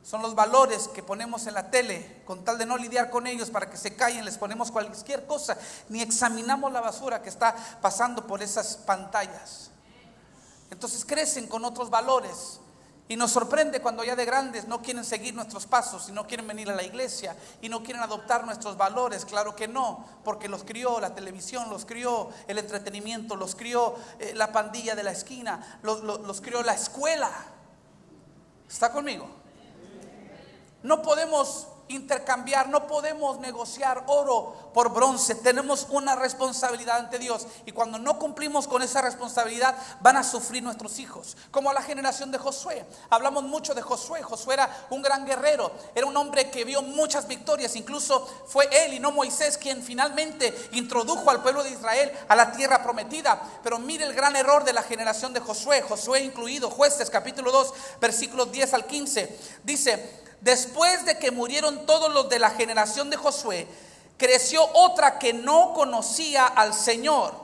son los valores que ponemos en la tele con tal de no lidiar con ellos para que se callen. Les ponemos cualquier cosa, ni examinamos la basura que está pasando por esas pantallas. Entonces crecen con otros valores y nos sorprende cuando ya de grandes no quieren seguir nuestros pasos y no quieren venir a la iglesia y no quieren adoptar nuestros valores. Claro que no, porque los crió la televisión, los crió el entretenimiento, los crió la pandilla de la esquina, los crió la escuela. ¿Está conmigo? No podemos intercambiar, no podemos negociar oro por bronce. Tenemos una responsabilidad ante Dios, y cuando no cumplimos con esa responsabilidad van a sufrir nuestros hijos, como la generación de Josué. Hablamos mucho de Josué. Josué era un gran guerrero, era un hombre que vio muchas victorias. Incluso fue él y no Moisés quien finalmente introdujo al pueblo de Israel a la tierra prometida. Pero mire el gran error de la generación de Josué, Josué incluido. Jueces capítulo 2 versículos 10 al 15 dice: después de que murieron todos los de la generación de Josué, creció otra que no conocía al Señor,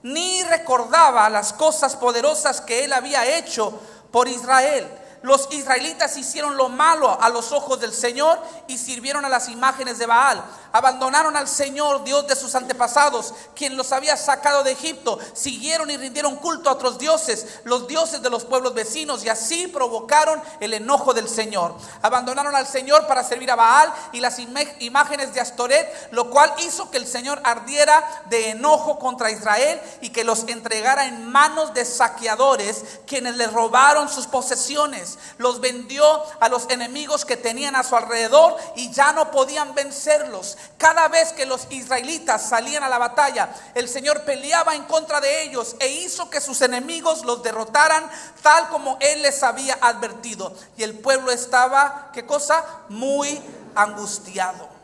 ni recordaba las cosas poderosas que él había hecho por Israel. Los israelitas hicieron lo malo a los ojos del Señor y sirvieron a las imágenes de Baal. Abandonaron al Señor, Dios de sus antepasados, quien los había sacado de Egipto. Siguieron y rindieron culto a otros dioses, los dioses de los pueblos vecinos, y así provocaron el enojo del Señor. Abandonaron al Señor para servir a Baal y las imágenes de Astoret, lo cual hizo que el Señor ardiera de enojo contra Israel y que los entregara en manos de saqueadores, quienes le robaron sus posesiones. Los vendió a los enemigos que tenían a su alrededor y ya no podían vencerlos. Cada vez que los israelitas salían a la batalla, el Señor peleaba en contra de ellos e hizo que sus enemigos los derrotaran, tal como Él les había advertido. Y el pueblo estaba, ¿qué cosa? Muy angustiado.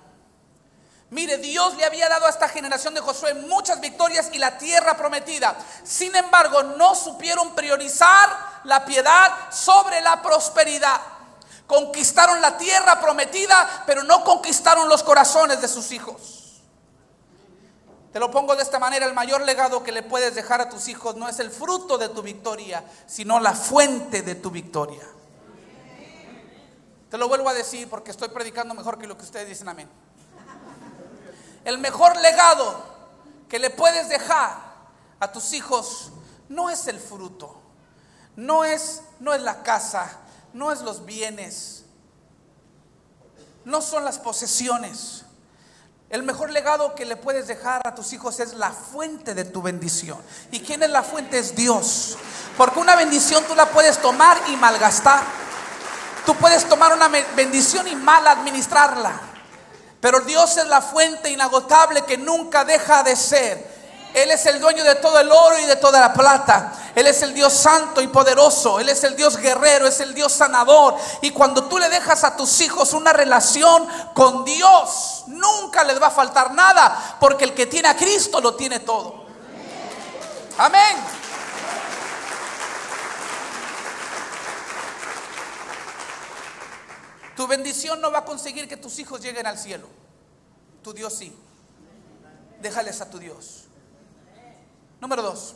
Mire, Dios le había dado a esta generación de Josué muchas victorias y la tierra prometida. Sin embargo, no supieron priorizar la piedad sobre la prosperidad. Conquistaron la tierra prometida, pero no conquistaron los corazones de sus hijos. Te lo pongo de esta manera: el mayor legado que le puedes dejar a tus hijos no es el fruto de tu victoria, sino la fuente de tu victoria. Te lo vuelvo a decir porque estoy predicando mejor que lo que ustedes dicen amén. El mejor legado que le puedes dejar a tus hijos no es el fruto, no es la casa, no es los bienes, no son las posesiones. El mejor legado que le puedes dejar a tus hijos es la fuente de tu bendición. ¿Y quién es la fuente? Es Dios. Porque una bendición tú la puedes tomar y malgastar. Tú puedes tomar una bendición y mal administrarla. Pero Dios es la fuente inagotable que nunca deja de ser. Él es el dueño de todo el oro y de toda la plata. Él es el Dios santo y poderoso. Él es el Dios guerrero, es el Dios sanador. Y cuando tú le dejas a tus hijos una relación con Dios, nunca les va a faltar nada, porque el que tiene a Cristo lo tiene todo. Amén. Tu bendición no va a conseguir que tus hijos lleguen al cielo. Tu Dios sí. Déjales a tu Dios. Número 2.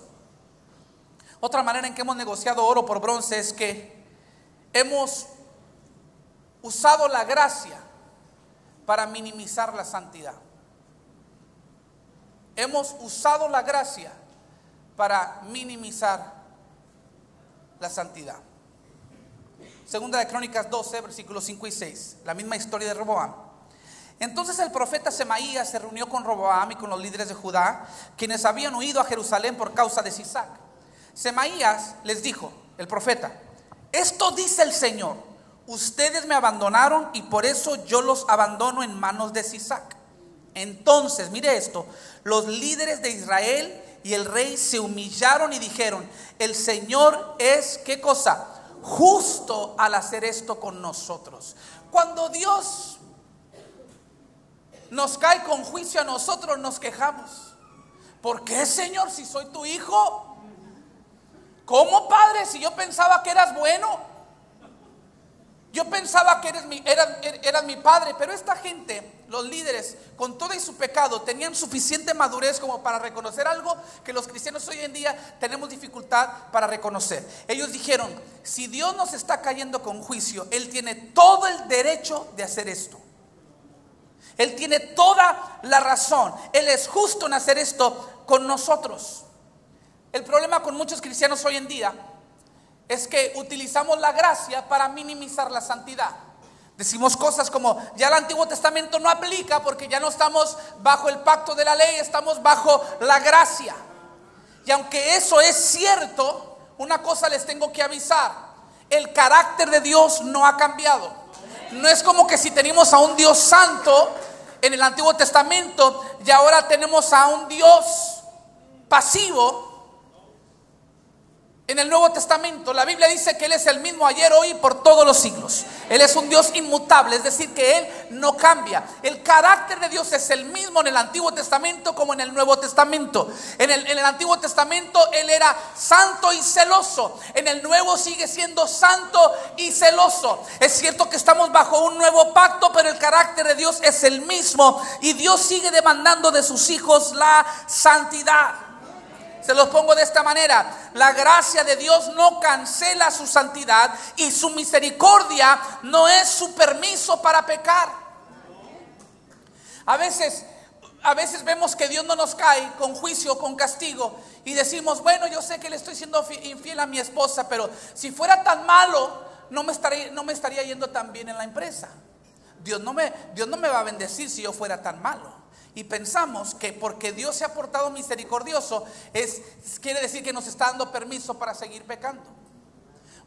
Otra manera en que hemos negociado oro por bronce es que hemos usado la gracia para minimizar la santidad. Hemos usado la gracia para minimizar la santidad. Segunda de Crónicas 12, versículos 5 y 6. La misma historia de Roboam. Entonces el profeta Semaías se reunió con Roboam y con los líderes de Judá, quienes habían huido a Jerusalén por causa de Sisac. Semaías les dijo, el profeta: esto dice el Señor, ustedes me abandonaron y por eso yo los abandono en manos de Sisac. Entonces, mire esto, los líderes de Israel y el rey se humillaron y dijeron: el Señor es, ¿qué cosa? Justo al hacer esto con nosotros. Cuando Dios nos cae con juicio a nosotros, nos quejamos. ¿Por qué, Señor, si soy tu hijo? ¿Cómo, Padre, si yo pensaba que eras bueno? Yo pensaba que eras mi padre. Pero esta gente, los líderes, con todo y su pecado, tenían suficiente madurez como para reconocer algo que los cristianos hoy en día tenemos dificultad para reconocer. Ellos dijeron: si Dios nos está cayendo con juicio, Él tiene todo el derecho de hacer esto. Él tiene toda la razón. Él es justo en hacer esto con nosotros. El problema con muchos cristianos hoy en día es que utilizamos la gracia para minimizar la santidad. Decimos cosas como: ya el Antiguo Testamento no aplica porque ya no estamos bajo el pacto de la ley, estamos bajo la gracia. Y aunque eso es cierto, una cosa les tengo que avisar: el carácter de Dios no ha cambiado. No es como que si teníamos a un Dios santo en el Antiguo Testamento y ahora tenemos a un Dios pasivo en el Nuevo Testamento. La Biblia dice que Él es el mismo ayer, hoy y por todos los siglos. Él es un Dios inmutable, es decir, que Él no cambia. El carácter de Dios es el mismo en el Antiguo Testamento como en el Nuevo Testamento. En el Antiguo Testamento Él era santo y celoso. En el Nuevo sigue siendo santo y celoso. Es cierto que estamos bajo un nuevo pacto, pero el carácter de Dios es el mismo. Y Dios sigue demandando de sus hijos la santidad. Se los pongo de esta manera: la gracia de Dios no cancela su santidad y su misericordia no es su permiso para pecar. A veces vemos que Dios no nos cae con juicio, con castigo, y decimos: bueno, yo sé que le estoy siendo infiel a mi esposa, pero si fuera tan malo, no me estaría yendo tan bien en la empresa. Dios no me va a bendecir si yo fuera tan malo. Y pensamos que porque Dios se ha portado misericordioso, quiere decir que nos está dando permiso para seguir pecando.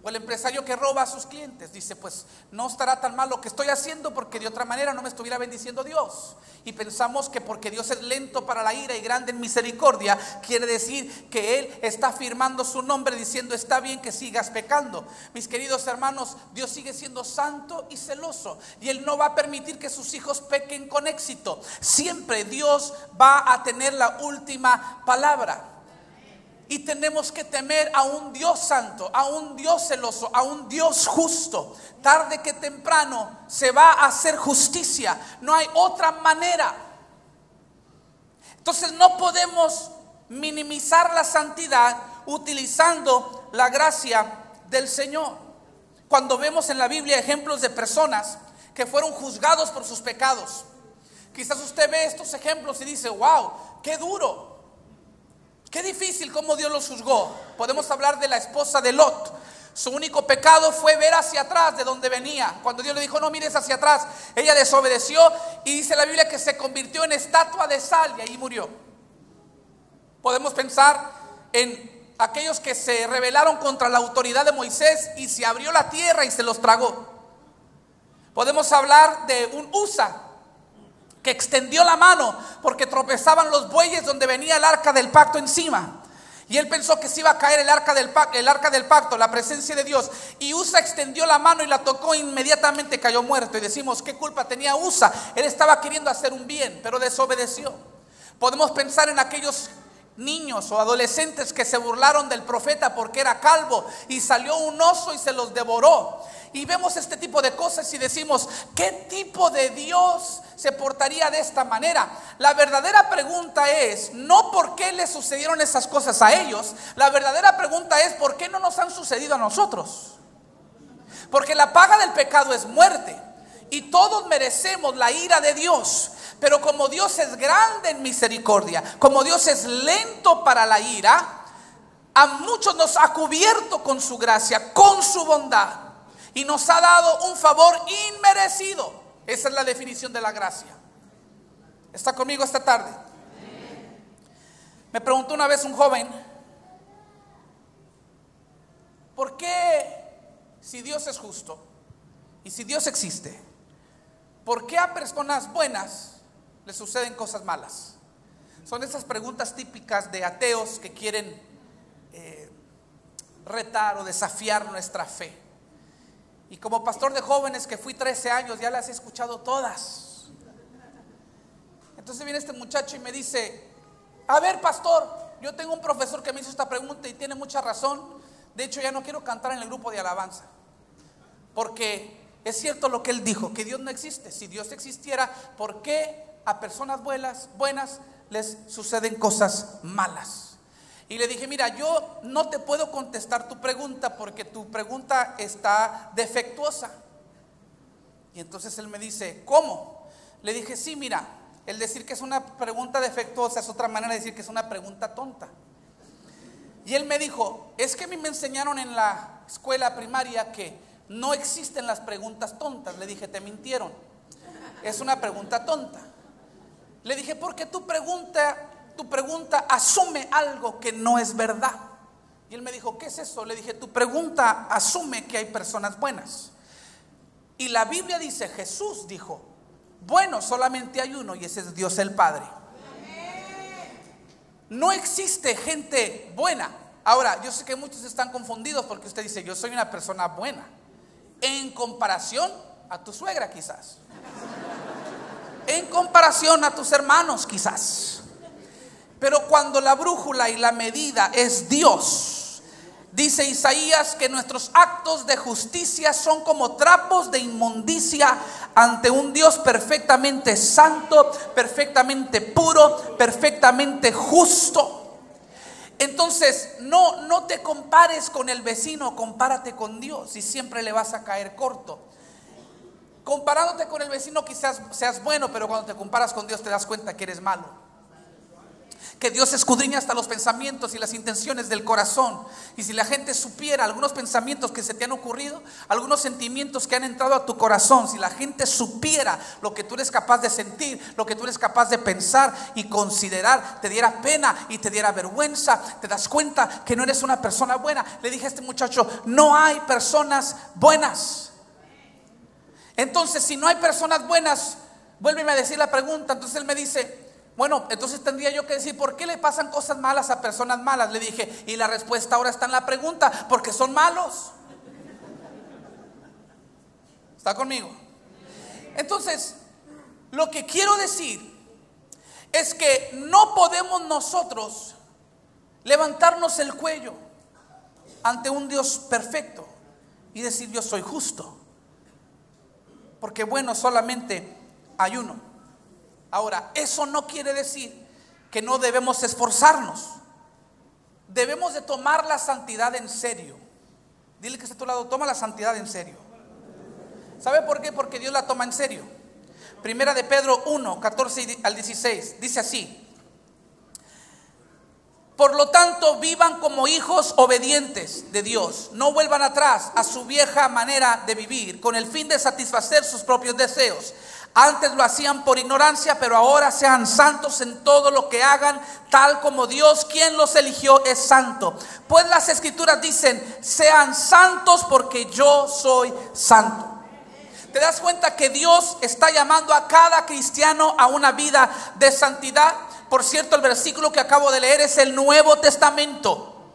O el empresario que roba a sus clientes dice: pues no estará tan mal lo que estoy haciendo, porque de otra manera no me estuviera bendiciendo Dios. Y pensamos que porque Dios es lento para la ira y grande en misericordia, quiere decir que Él está afirmando su nombre, diciendo: está bien que sigas pecando. Mis queridos hermanos, Dios sigue siendo santo y celoso, y Él no va a permitir que sus hijos pequen con éxito. Siempre Dios va a tener la última palabra. Y tenemos que temer a un Dios santo, a un Dios celoso, a un Dios justo. Tarde que temprano se va a hacer justicia. No hay otra manera. Entonces no podemos minimizar la santidad utilizando la gracia del Señor. Cuando vemos en la Biblia ejemplos de personas que fueron juzgados por sus pecados, quizás usted ve estos ejemplos y dice: wow, qué duro. Qué difícil cómo Dios los juzgó. Podemos hablar de la esposa de Lot. Su único pecado fue ver hacia atrás de donde venía. Cuando Dios le dijo: no mires hacia atrás, ella desobedeció, y dice la Biblia que se convirtió en estatua de sal y ahí murió. Podemos pensar en aquellos que se rebelaron contra la autoridad de Moisés y se abrió la tierra y se los tragó. Podemos hablar de un Usa que extendió la mano porque tropezaban los bueyes donde venía el arca del pacto encima, y él pensó que se iba a caer el arca del pacto, la presencia de Dios, y Usa extendió la mano y la tocó, inmediatamente cayó muerto. Y decimos: ¿qué culpa tenía Usa? Él estaba queriendo hacer un bien, pero desobedeció. Podemos pensar en aquellos niños o adolescentes que se burlaron del profeta porque era calvo y salió un oso y se los devoró. Y vemos este tipo de cosas y decimos: ¿qué tipo de Dios se portaría de esta manera? La verdadera pregunta es no por qué le sucedieron esas cosas a ellos. La verdadera pregunta es: ¿por qué no nos han sucedido a nosotros? Porque la paga del pecado es muerte, y todos merecemos la ira de Dios. Pero como Dios es grande en misericordia, como Dios es lento para la ira, a muchos nos ha cubierto con su gracia, con su bondad, y nos ha dado un favor inmerecido. Esa es la definición de la gracia. ¿Está conmigo esta tarde? Me preguntó una vez un joven: si Dios es justo y si Dios existe, ¿por qué a personas buenas les suceden cosas malas? Son esas preguntas típicas de ateos que quieren retar o desafiar nuestra fe. Y como pastor de jóvenes que fui 13 años, ya las he escuchado todas. Entonces viene este muchacho y me dice: a ver, pastor, yo tengo un profesor que me hizo esta pregunta y tiene mucha razón. De hecho, ya no quiero cantar en el grupo de alabanza, porque es cierto lo que él dijo, que Dios no existe. Si Dios existiera, ¿por qué a personas buenas les suceden cosas malas? Y le dije: mira, yo no te puedo contestar tu pregunta porque tu pregunta está defectuosa. Y entonces él me dice: ¿cómo? Le dije: sí, mira, el decir que es una pregunta defectuosa es otra manera de decir que es una pregunta tonta. Y él me dijo: es que a mí me enseñaron en la escuela primaria que no existen las preguntas tontas. Le dije: te mintieron, es una pregunta tonta. Le dije: porque tu pregunta asume algo que no es verdad. Y él me dijo: ¿qué es eso? Le dije: tu pregunta asume que hay personas buenas. Y la Biblia dice, Jesús dijo: bueno, solamente hay uno, y ese es Dios el Padre. No existe gente buena. Ahora, yo sé que muchos están confundidos porque usted dice: yo soy una persona buena en comparación a tu suegra, quizás, en comparación a tus hermanos, quizás. Pero cuando la brújula y la medida es Dios, dice Isaías que nuestros actos de justicia son como trapos de inmundicia ante un Dios perfectamente santo, perfectamente puro, perfectamente justo. Entonces no te compares con el vecino, compárate con Dios y siempre le vas a caer corto. Comparándote con el vecino quizás seas bueno, pero cuando te comparas con Dios te das cuenta que eres malo. Que Dios escudriña hasta los pensamientos y las intenciones del corazón. Y si la gente supiera algunos pensamientos que se te han ocurrido, algunos sentimientos que han entrado a tu corazón, si la gente supiera lo que tú eres capaz de sentir, lo que tú eres capaz de pensar y considerar, te diera pena y te diera vergüenza. Te das cuenta que no eres una persona buena. Le dije a este muchacho: no hay personas buenas. Entonces, si no hay personas buenas, vuélveme a decir la pregunta. Entonces él me dice: bueno, entonces tendría yo que decir, ¿por qué le pasan cosas malas a personas malas? Le dije: y la respuesta ahora está en la pregunta: porque son malos. ¿Está conmigo? Entonces, lo que quiero decir es que no podemos nosotros levantarnos el cuello ante un Dios perfecto y decir: yo soy justo, porque bueno, solamente hay uno. Ahora, eso no quiere decir que no debemos esforzarnos. Debemos de tomar la santidad en serio. Dile que está a tu lado: toma la santidad en serio. ¿Sabe por qué? Porque Dios la toma en serio. Primera de Pedro 1, 14 al 16 dice así: por lo tanto, vivan como hijos obedientes de Dios. No vuelvan atrás a su vieja manera de vivir con el fin de satisfacer sus propios deseos. Antes lo hacían por ignorancia, pero ahora sean santos en todo lo que hagan, tal como Dios, quien los eligió, es santo. Pues las escrituras dicen: sean santos porque yo soy santo. ¿Te das cuenta que Dios está llamando a cada cristiano a una vida de santidad? Por cierto, el versículo que acabo de leer es el Nuevo Testamento.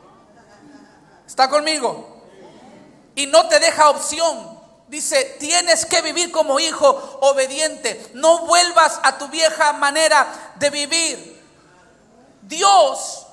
¿Está conmigo? Y no te deja opción. Dice: tienes que vivir como hijo obediente. No vuelvas a tu vieja manera de vivir. Dios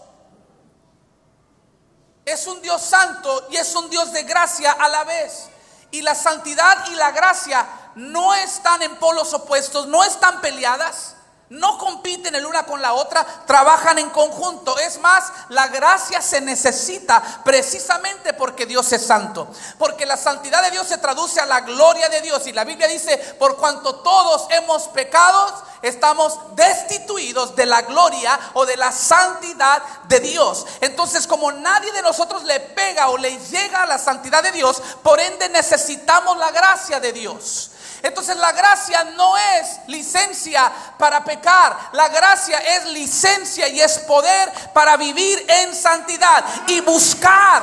es un Dios santo y es un Dios de gracia a la vez. Y la santidad y la gracia no están en polos opuestos, no están peleadas. No compiten el una con la otra, trabajan en conjunto. Es más, la gracia se necesita precisamente porque Dios es santo. Porque la santidad de Dios se traduce a la gloria de Dios. Y la Biblia dice: por cuanto todos hemos pecado, estamos destituidos de la gloria o de la santidad de Dios. Entonces, como nadie de nosotros le pega o le llega a la santidad de Dios, por ende necesitamos la gracia de Dios. Entonces la gracia no es licencia para pecar. La gracia es licencia y es poder para vivir en santidad y buscar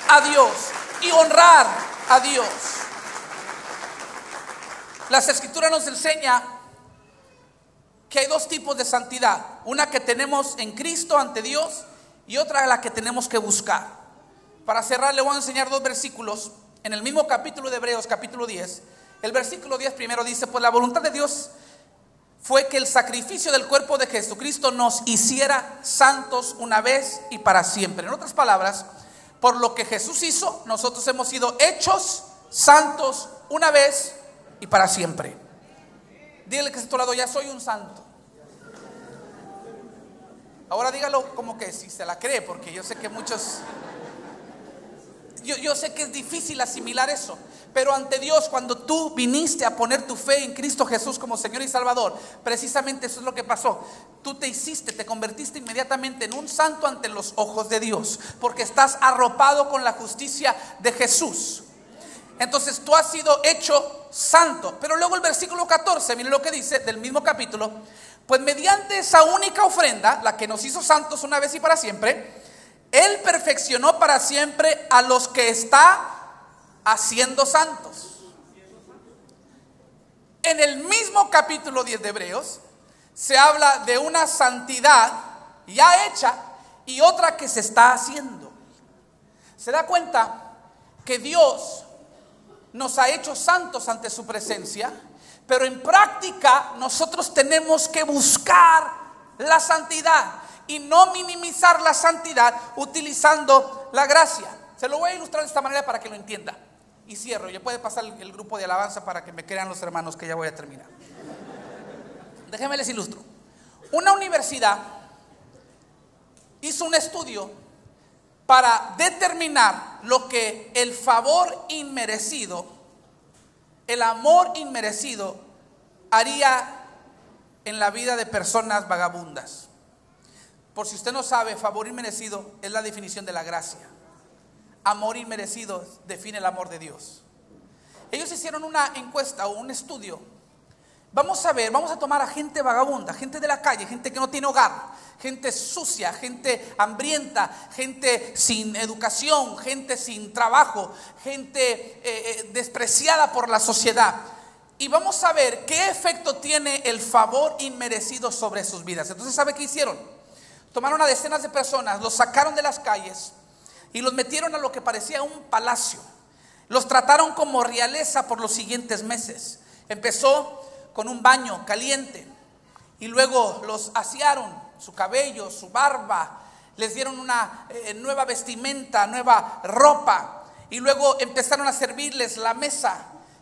a Dios. y honrar a Dios. Las Escrituras nos enseña que hay dos tipos de santidad. Una que tenemos en Cristo ante Dios y otra la que tenemos que buscar. Para cerrar le voy a enseñar dos versículos en el mismo capítulo de Hebreos, capítulo 10. El versículo 10 primero dice: pues la voluntad de Dios fue que el sacrificio del cuerpo de Jesucristo nos hiciera santos una vez y para siempre. En otras palabras, por lo que Jesús hizo, nosotros hemos sido hechos santos una vez y para siempre. Dígale que está a tu lado: ya soy un santo. Ahora dígalo como que si se la cree, porque yo sé que muchos... Yo sé que es difícil asimilar eso, pero ante Dios, cuando tú viniste a poner tu fe en Cristo Jesús como Señor y Salvador, precisamente eso es lo que pasó. Tú te convertiste inmediatamente en un santo ante los ojos de Dios, porque estás arropado con la justicia de Jesús. Entonces tú has sido hecho santo. Pero luego el versículo 14, miren lo que dice del mismo capítulo: pues mediante esa única ofrenda, la que nos hizo santos una vez y para siempre, Él perfeccionó para siempre a los que está haciendo santos. En el mismo capítulo 10 de Hebreos se habla de una santidad ya hecha y otra que se está haciendo. Se da cuenta que Dios nos ha hecho santos ante su presencia, pero en práctica nosotros tenemos que buscar la santidad y no minimizar la santidad utilizando la gracia. Se lo voy a ilustrar de esta manera para que lo entienda. Y cierro, ya puede pasar el grupo de alabanza para que me crean los hermanos que ya voy a terminar. Déjenme les ilustro. Una universidad hizo un estudio para determinar lo que el favor inmerecido, el amor inmerecido haría en la vida de personas vagabundas. Por si usted no sabe, favor inmerecido es la definición de la gracia. Amor inmerecido define el amor de Dios. Ellos hicieron una encuesta o un estudio. Vamos a tomar a gente vagabunda, gente de la calle, gente que no tiene hogar, gente sucia, gente hambrienta, gente sin educación, gente sin trabajo, gente despreciada por la sociedad. Y vamos a ver qué efecto tiene el favor inmerecido sobre sus vidas. Entonces, ¿sabe qué hicieron? Tomaron a decenas de personas, los sacaron de las calles y los metieron a lo que parecía un palacio. Los trataron como realeza por los siguientes meses. Empezó con un baño caliente y luego los asearon, su cabello, su barba, les dieron una nueva vestimenta, nueva ropa, y luego empezaron a servirles la mesa.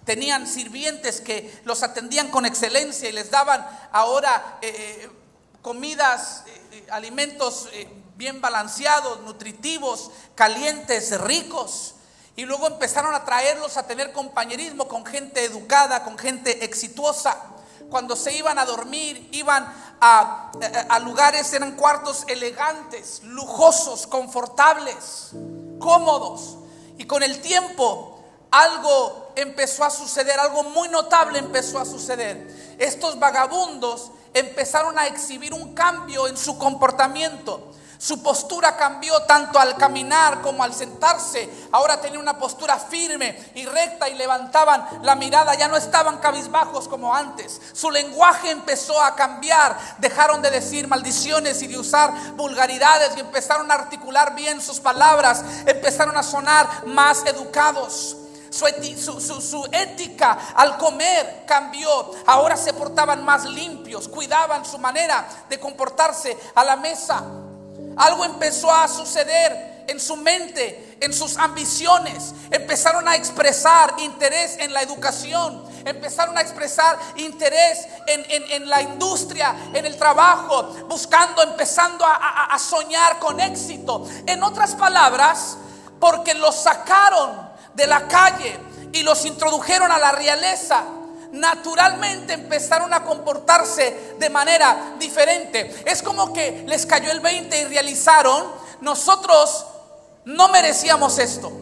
Tenían sirvientes que los atendían con excelencia y les daban ahora comidas, alimentos bien balanceados, nutritivos, calientes, ricos. Y luego empezaron a traerlos a tener compañerismo con gente educada, con gente exitosa. Cuando se iban a dormir, iban a lugares, eran cuartos elegantes, lujosos, confortables, cómodos. Y con el tiempo algo empezó a suceder, algo muy notable empezó a suceder. Estos vagabundos empezaron a exhibir un cambio en su comportamiento. Su postura cambió tanto al caminar como al sentarse. Ahora tenían una postura firme y recta y levantaban la mirada. Ya no estaban cabizbajos como antes. Su lenguaje empezó a cambiar. Dejaron de decir maldiciones y de usar vulgaridades y empezaron a articular bien sus palabras. Empezaron a sonar más educados. Su ética al comer cambió. Ahora se portaban más limpios, cuidaban su manera de comportarse a la mesa. Algo empezó a suceder en su mente, en sus ambiciones. Empezaron a expresar interés en la educación. Empezaron a expresar interés en la industria, en el trabajo, empezando a soñar con éxito. En otras palabras, porque los sacaron de la calle y los introdujeron a la realeza, naturalmente empezaron a comportarse de manera diferente. Es como que les cayó el 20 y realizaron: nosotros no merecíamos esto.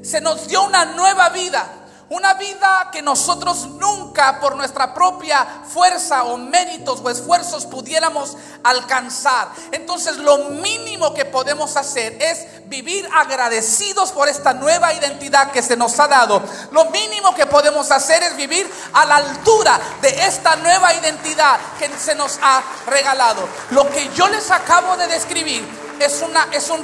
Se nos dio una nueva vida, Una vida que nosotros nunca por nuestra propia fuerza o méritos o esfuerzos pudiéramos alcanzar. Entonces lo mínimo que podemos hacer es vivir agradecidos por esta nueva identidad que se nos ha dado. Lo mínimo que podemos hacer es vivir a la altura de esta nueva identidad que se nos ha regalado. Lo que yo les acabo de describir es un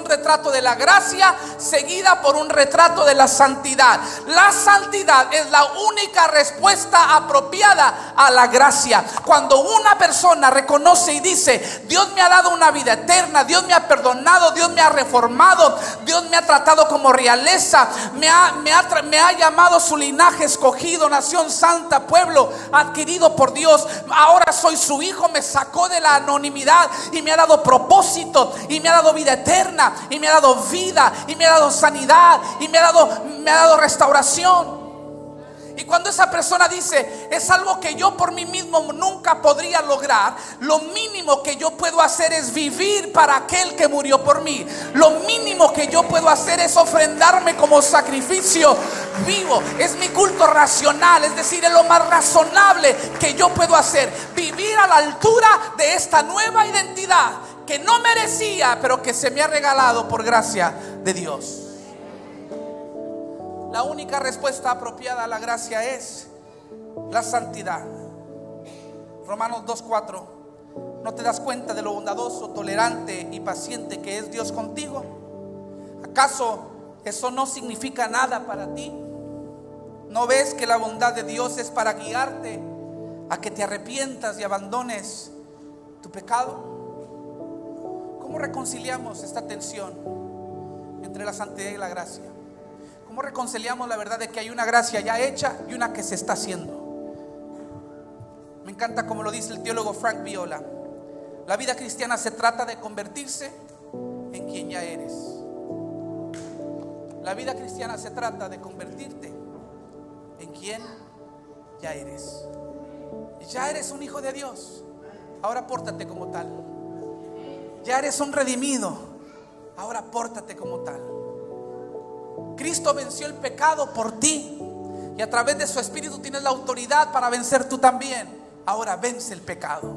retrato de la gracia seguida por un retrato de la santidad. La santidad es la única respuesta apropiada a la gracia. Cuando una persona reconoce y dice: Dios me ha dado una vida eterna, Dios me ha perdonado, Dios me ha reformado, Dios me ha tratado como realeza, me ha llamado su linaje escogido, nación santa, pueblo adquirido por Dios. Ahora soy su hijo, me sacó de la anonimidad y me ha dado propósito, y me ha dado vida eterna, y me ha dado vida, y me ha dado sanidad, y me ha dado restauración. Y cuando esa persona dice: es algo que yo por mí mismo nunca podría lograr, lo mínimo que yo puedo hacer es vivir para aquel que murió por mí. Lo mínimo que yo puedo hacer es ofrendarme como sacrificio vivo. Es mi culto racional, es decir, es lo más razonable que yo puedo hacer. Vivir a la altura de esta nueva identidad que no merecía, pero que se me ha regalado por gracia de Dios. La única respuesta apropiada a la gracia es la santidad. Romanos 2:4. ¿No te das cuenta de lo bondadoso, tolerante y paciente que es Dios contigo? ¿Acaso eso no significa nada para ti? ¿No ves que la bondad de Dios es para guiarte a que te arrepientas y abandones tu pecado? ¿Cómo reconciliamos esta tensión entre la santidad y la gracia? ¿Cómo reconciliamos la verdad de que hay una gracia ya hecha y una que se está haciendo? Me encanta como lo dice el teólogo Frank Viola: la vida cristiana se trata de convertirse en quien ya eres. La vida cristiana se trata de convertirte en quien ya eres. Ya eres un hijo de Dios, ahora pórtate como tal. Ya eres un redimido, ahora pórtate como tal. Cristo venció el pecado por ti, y a través de su Espíritu tienes la autoridad para vencer tú también. Ahora vence el pecado.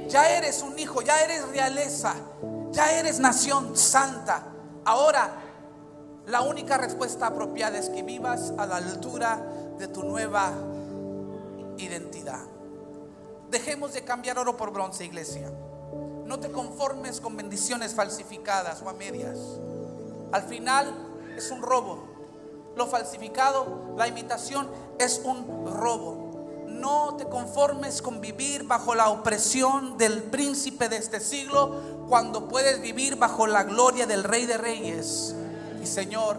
Ya eres un hijo, ya eres realeza, ya eres nación santa. Ahora la única respuesta apropiada es que vivas a la altura de tu nueva identidad. Dejemos de cambiar oro por bronce, iglesia. No te conformes con bendiciones falsificadas o a medias. Al final es un robo. Lo falsificado, la imitación, es un robo. No te conformes con vivir bajo la opresión del príncipe de este siglo, cuando puedes vivir bajo la gloria del Rey de Reyes y Señor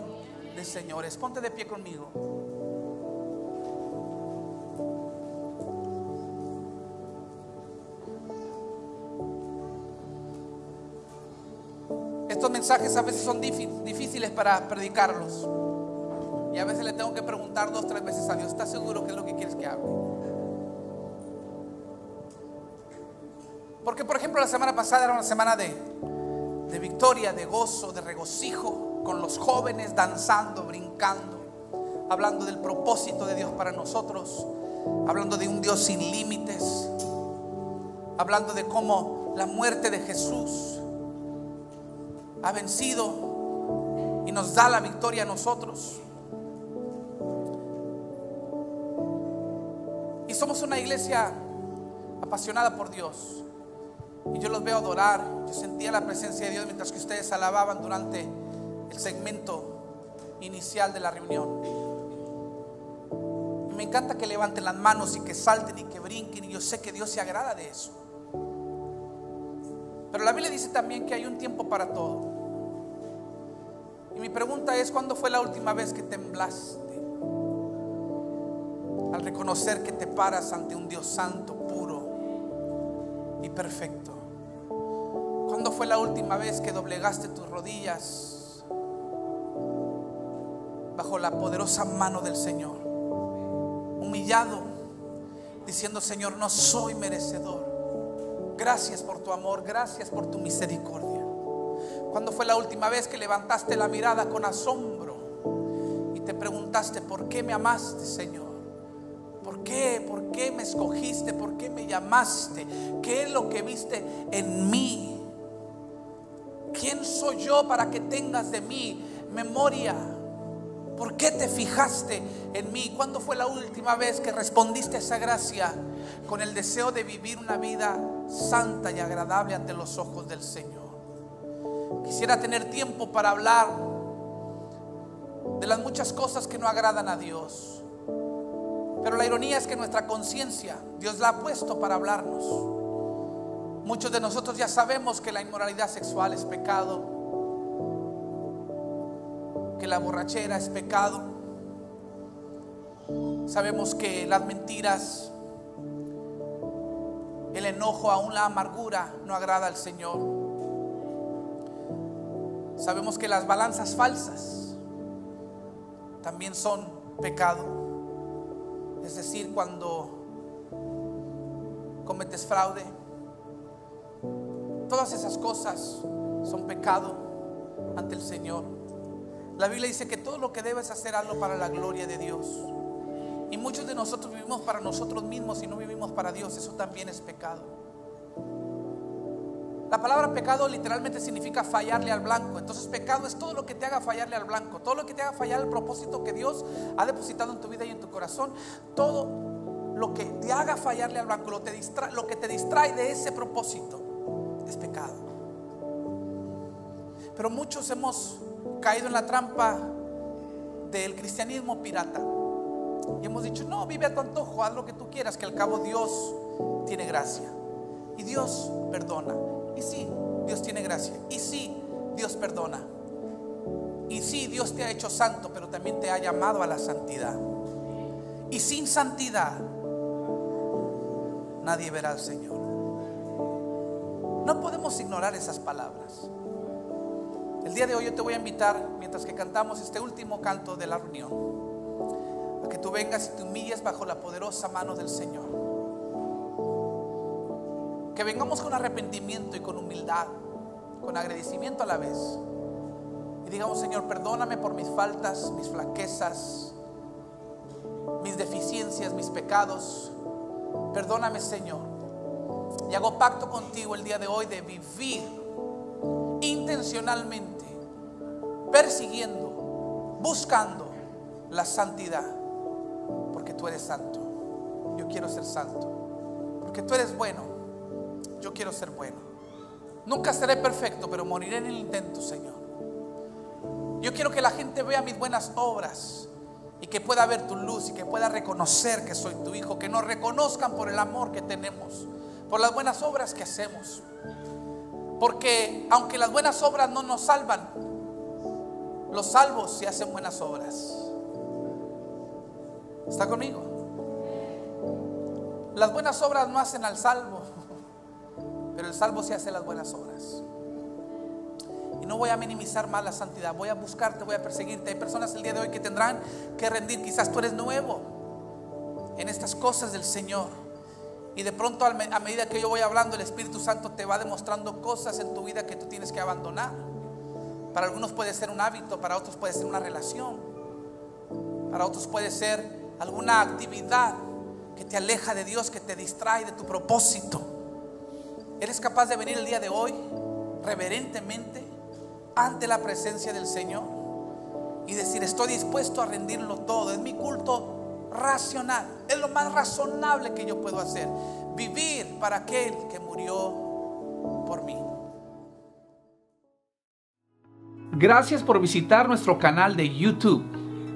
de señores. Ponte de pie conmigo. Estos mensajes a veces son difíciles para predicarlos, y a veces le tengo que preguntar 2 o 3 veces a Dios: ¿estás seguro que es lo que quieres que hable? Porque por ejemplo la semana pasada era una semana de victoria, de gozo, de regocijo, con los jóvenes danzando, brincando, hablando del propósito de Dios para nosotros, hablando de un Dios sin límites, hablando de cómo la muerte de Jesús ha vencido y nos da la victoria a nosotros. Y somos una iglesia apasionada por Dios, y yo los veo adorar. Yo sentía la presencia de Dios mientras que ustedes alababan durante el segmento inicial de la reunión. Y me encanta que levanten las manos y que salten y que brinquen, y yo sé que Dios se agrada de eso. Pero la Biblia dice también que hay un tiempo para todo. Y mi pregunta es: ¿cuándo fue la última vez que temblaste al reconocer que te paras ante un Dios santo, puro y perfecto? ¿Cuándo fue la última vez que doblegaste tus rodillas bajo la poderosa mano del Señor, humillado, diciendo: Señor, no soy merecedor, gracias por tu amor, gracias por tu misericordia? ¿Cuándo fue la última vez que levantaste la mirada con asombro y te preguntaste, ¿por qué me amaste, Señor? ¿Por qué? ¿Por qué me escogiste? ¿Por qué me llamaste? ¿Qué es lo que viste en mí? ¿Quién soy yo para que tengas de mí memoria? ¿Por qué te fijaste en mí? ¿Cuándo fue la última vez que respondiste a esa gracia con el deseo de vivir una vida santa y agradable ante los ojos del Señor? Quisiera tener tiempo para hablar de las muchas cosas que no agradan a Dios, pero la ironía es que nuestra conciencia Dios la ha puesto para hablarnos. Muchos de nosotros ya sabemos que la inmoralidad sexual es pecado, que la borrachera es pecado. Sabemos que las mentiras, el enojo, aún la amargura no agrada al Señor. Sabemos que las balanzas falsas también son pecado. Es decir, cuando cometes fraude, todas esas cosas son pecado ante el Señor. La Biblia dice que todo lo que debes hacer, hazlo para la gloria de Dios. Y muchos de nosotros vivimos para nosotros mismos y no vivimos para Dios. Eso también es pecado. La palabra pecado literalmente significa fallarle al blanco. Entonces pecado es todo lo que te haga fallarle al blanco, todo lo que te haga fallar al propósito que Dios ha depositado en tu vida y en tu corazón. Todo lo que te haga fallarle al blanco, lo que te distrae de ese propósito, es pecado. Pero muchos hemos caído en la trampa del cristianismo pirata y hemos dicho, no, vive a tu antojo, haz lo que tú quieras, que al cabo Dios tiene gracia y Dios perdona. Y sí, Dios tiene gracia. Y sí, Dios perdona. Y sí, Dios te ha hecho santo, pero también te ha llamado a la santidad. Y sin santidad nadie verá al Señor. No podemos ignorar esas palabras. El día de hoy yo te voy a invitar, mientras que cantamos este último canto de la reunión, a que tú vengas y te humilles bajo la poderosa mano del Señor. Que vengamos con arrepentimiento y con humildad, con agradecimiento a la vez, y digamos, Señor, perdóname por mis faltas, mis flaquezas, mis deficiencias, mis pecados. Perdóname, Señor, y hago pacto contigo el día de hoy de vivir intencionalmente, persiguiendo, buscando la santidad, porque tú eres santo. Yo quiero ser santo, porque tú eres bueno. Yo quiero ser bueno. Nunca seré perfecto, pero moriré en el intento, Señor. Yo quiero que la gente vea mis buenas obras y que pueda ver tu luz y que pueda reconocer que soy tu hijo. Que nos reconozcan por el amor que tenemos, por las buenas obras que hacemos. Porque aunque las buenas obras no nos salvan, los salvos sí hacen buenas obras. ¿Está conmigo? Las buenas obras no hacen al salvo, pero el salvo sí hace las buenas obras. Y no voy a minimizar más la santidad. Voy a buscarte, voy a perseguirte. Hay personas el día de hoy que tendrán que rendir. Quizás tú eres nuevo en estas cosas del Señor, y de pronto a medida que yo voy hablando, el Espíritu Santo te va demostrando cosas en tu vida que tú tienes que abandonar. Para algunos puede ser un hábito, para otros puede ser una relación, para otros puede ser alguna actividad que te aleja de Dios, que te distrae de tu propósito. ¿Eres capaz de venir el día de hoy reverentemente ante la presencia del Señor y decir, estoy dispuesto a rendirlo todo? Es mi culto racional, es lo más razonable que yo puedo hacer, vivir para aquel que murió por mí. Gracias por visitar nuestro canal de YouTube.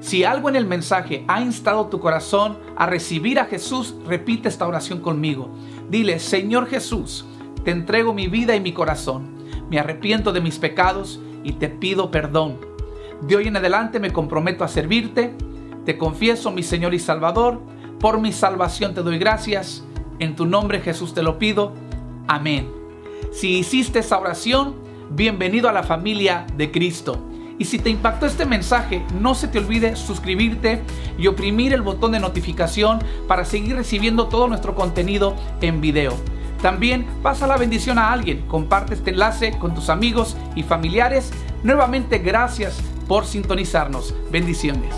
Si algo en el mensaje ha instado tu corazón a recibir a Jesús, repite esta oración conmigo. Dile, Señor Jesús, te entrego mi vida y mi corazón. Me arrepiento de mis pecados y te pido perdón. De hoy en adelante me comprometo a servirte. Te confieso, mi Señor y Salvador. Por mi salvación te doy gracias. En tu nombre, Jesús, te lo pido. Amén. Si hiciste esa oración, bienvenido a la familia de Cristo. Y si te impactó este mensaje, no se te olvide suscribirte y oprimir el botón de notificación para seguir recibiendo todo nuestro contenido en video. También pasa la bendición a alguien, comparte este enlace con tus amigos y familiares. Nuevamente, gracias por sintonizarnos. Bendiciones.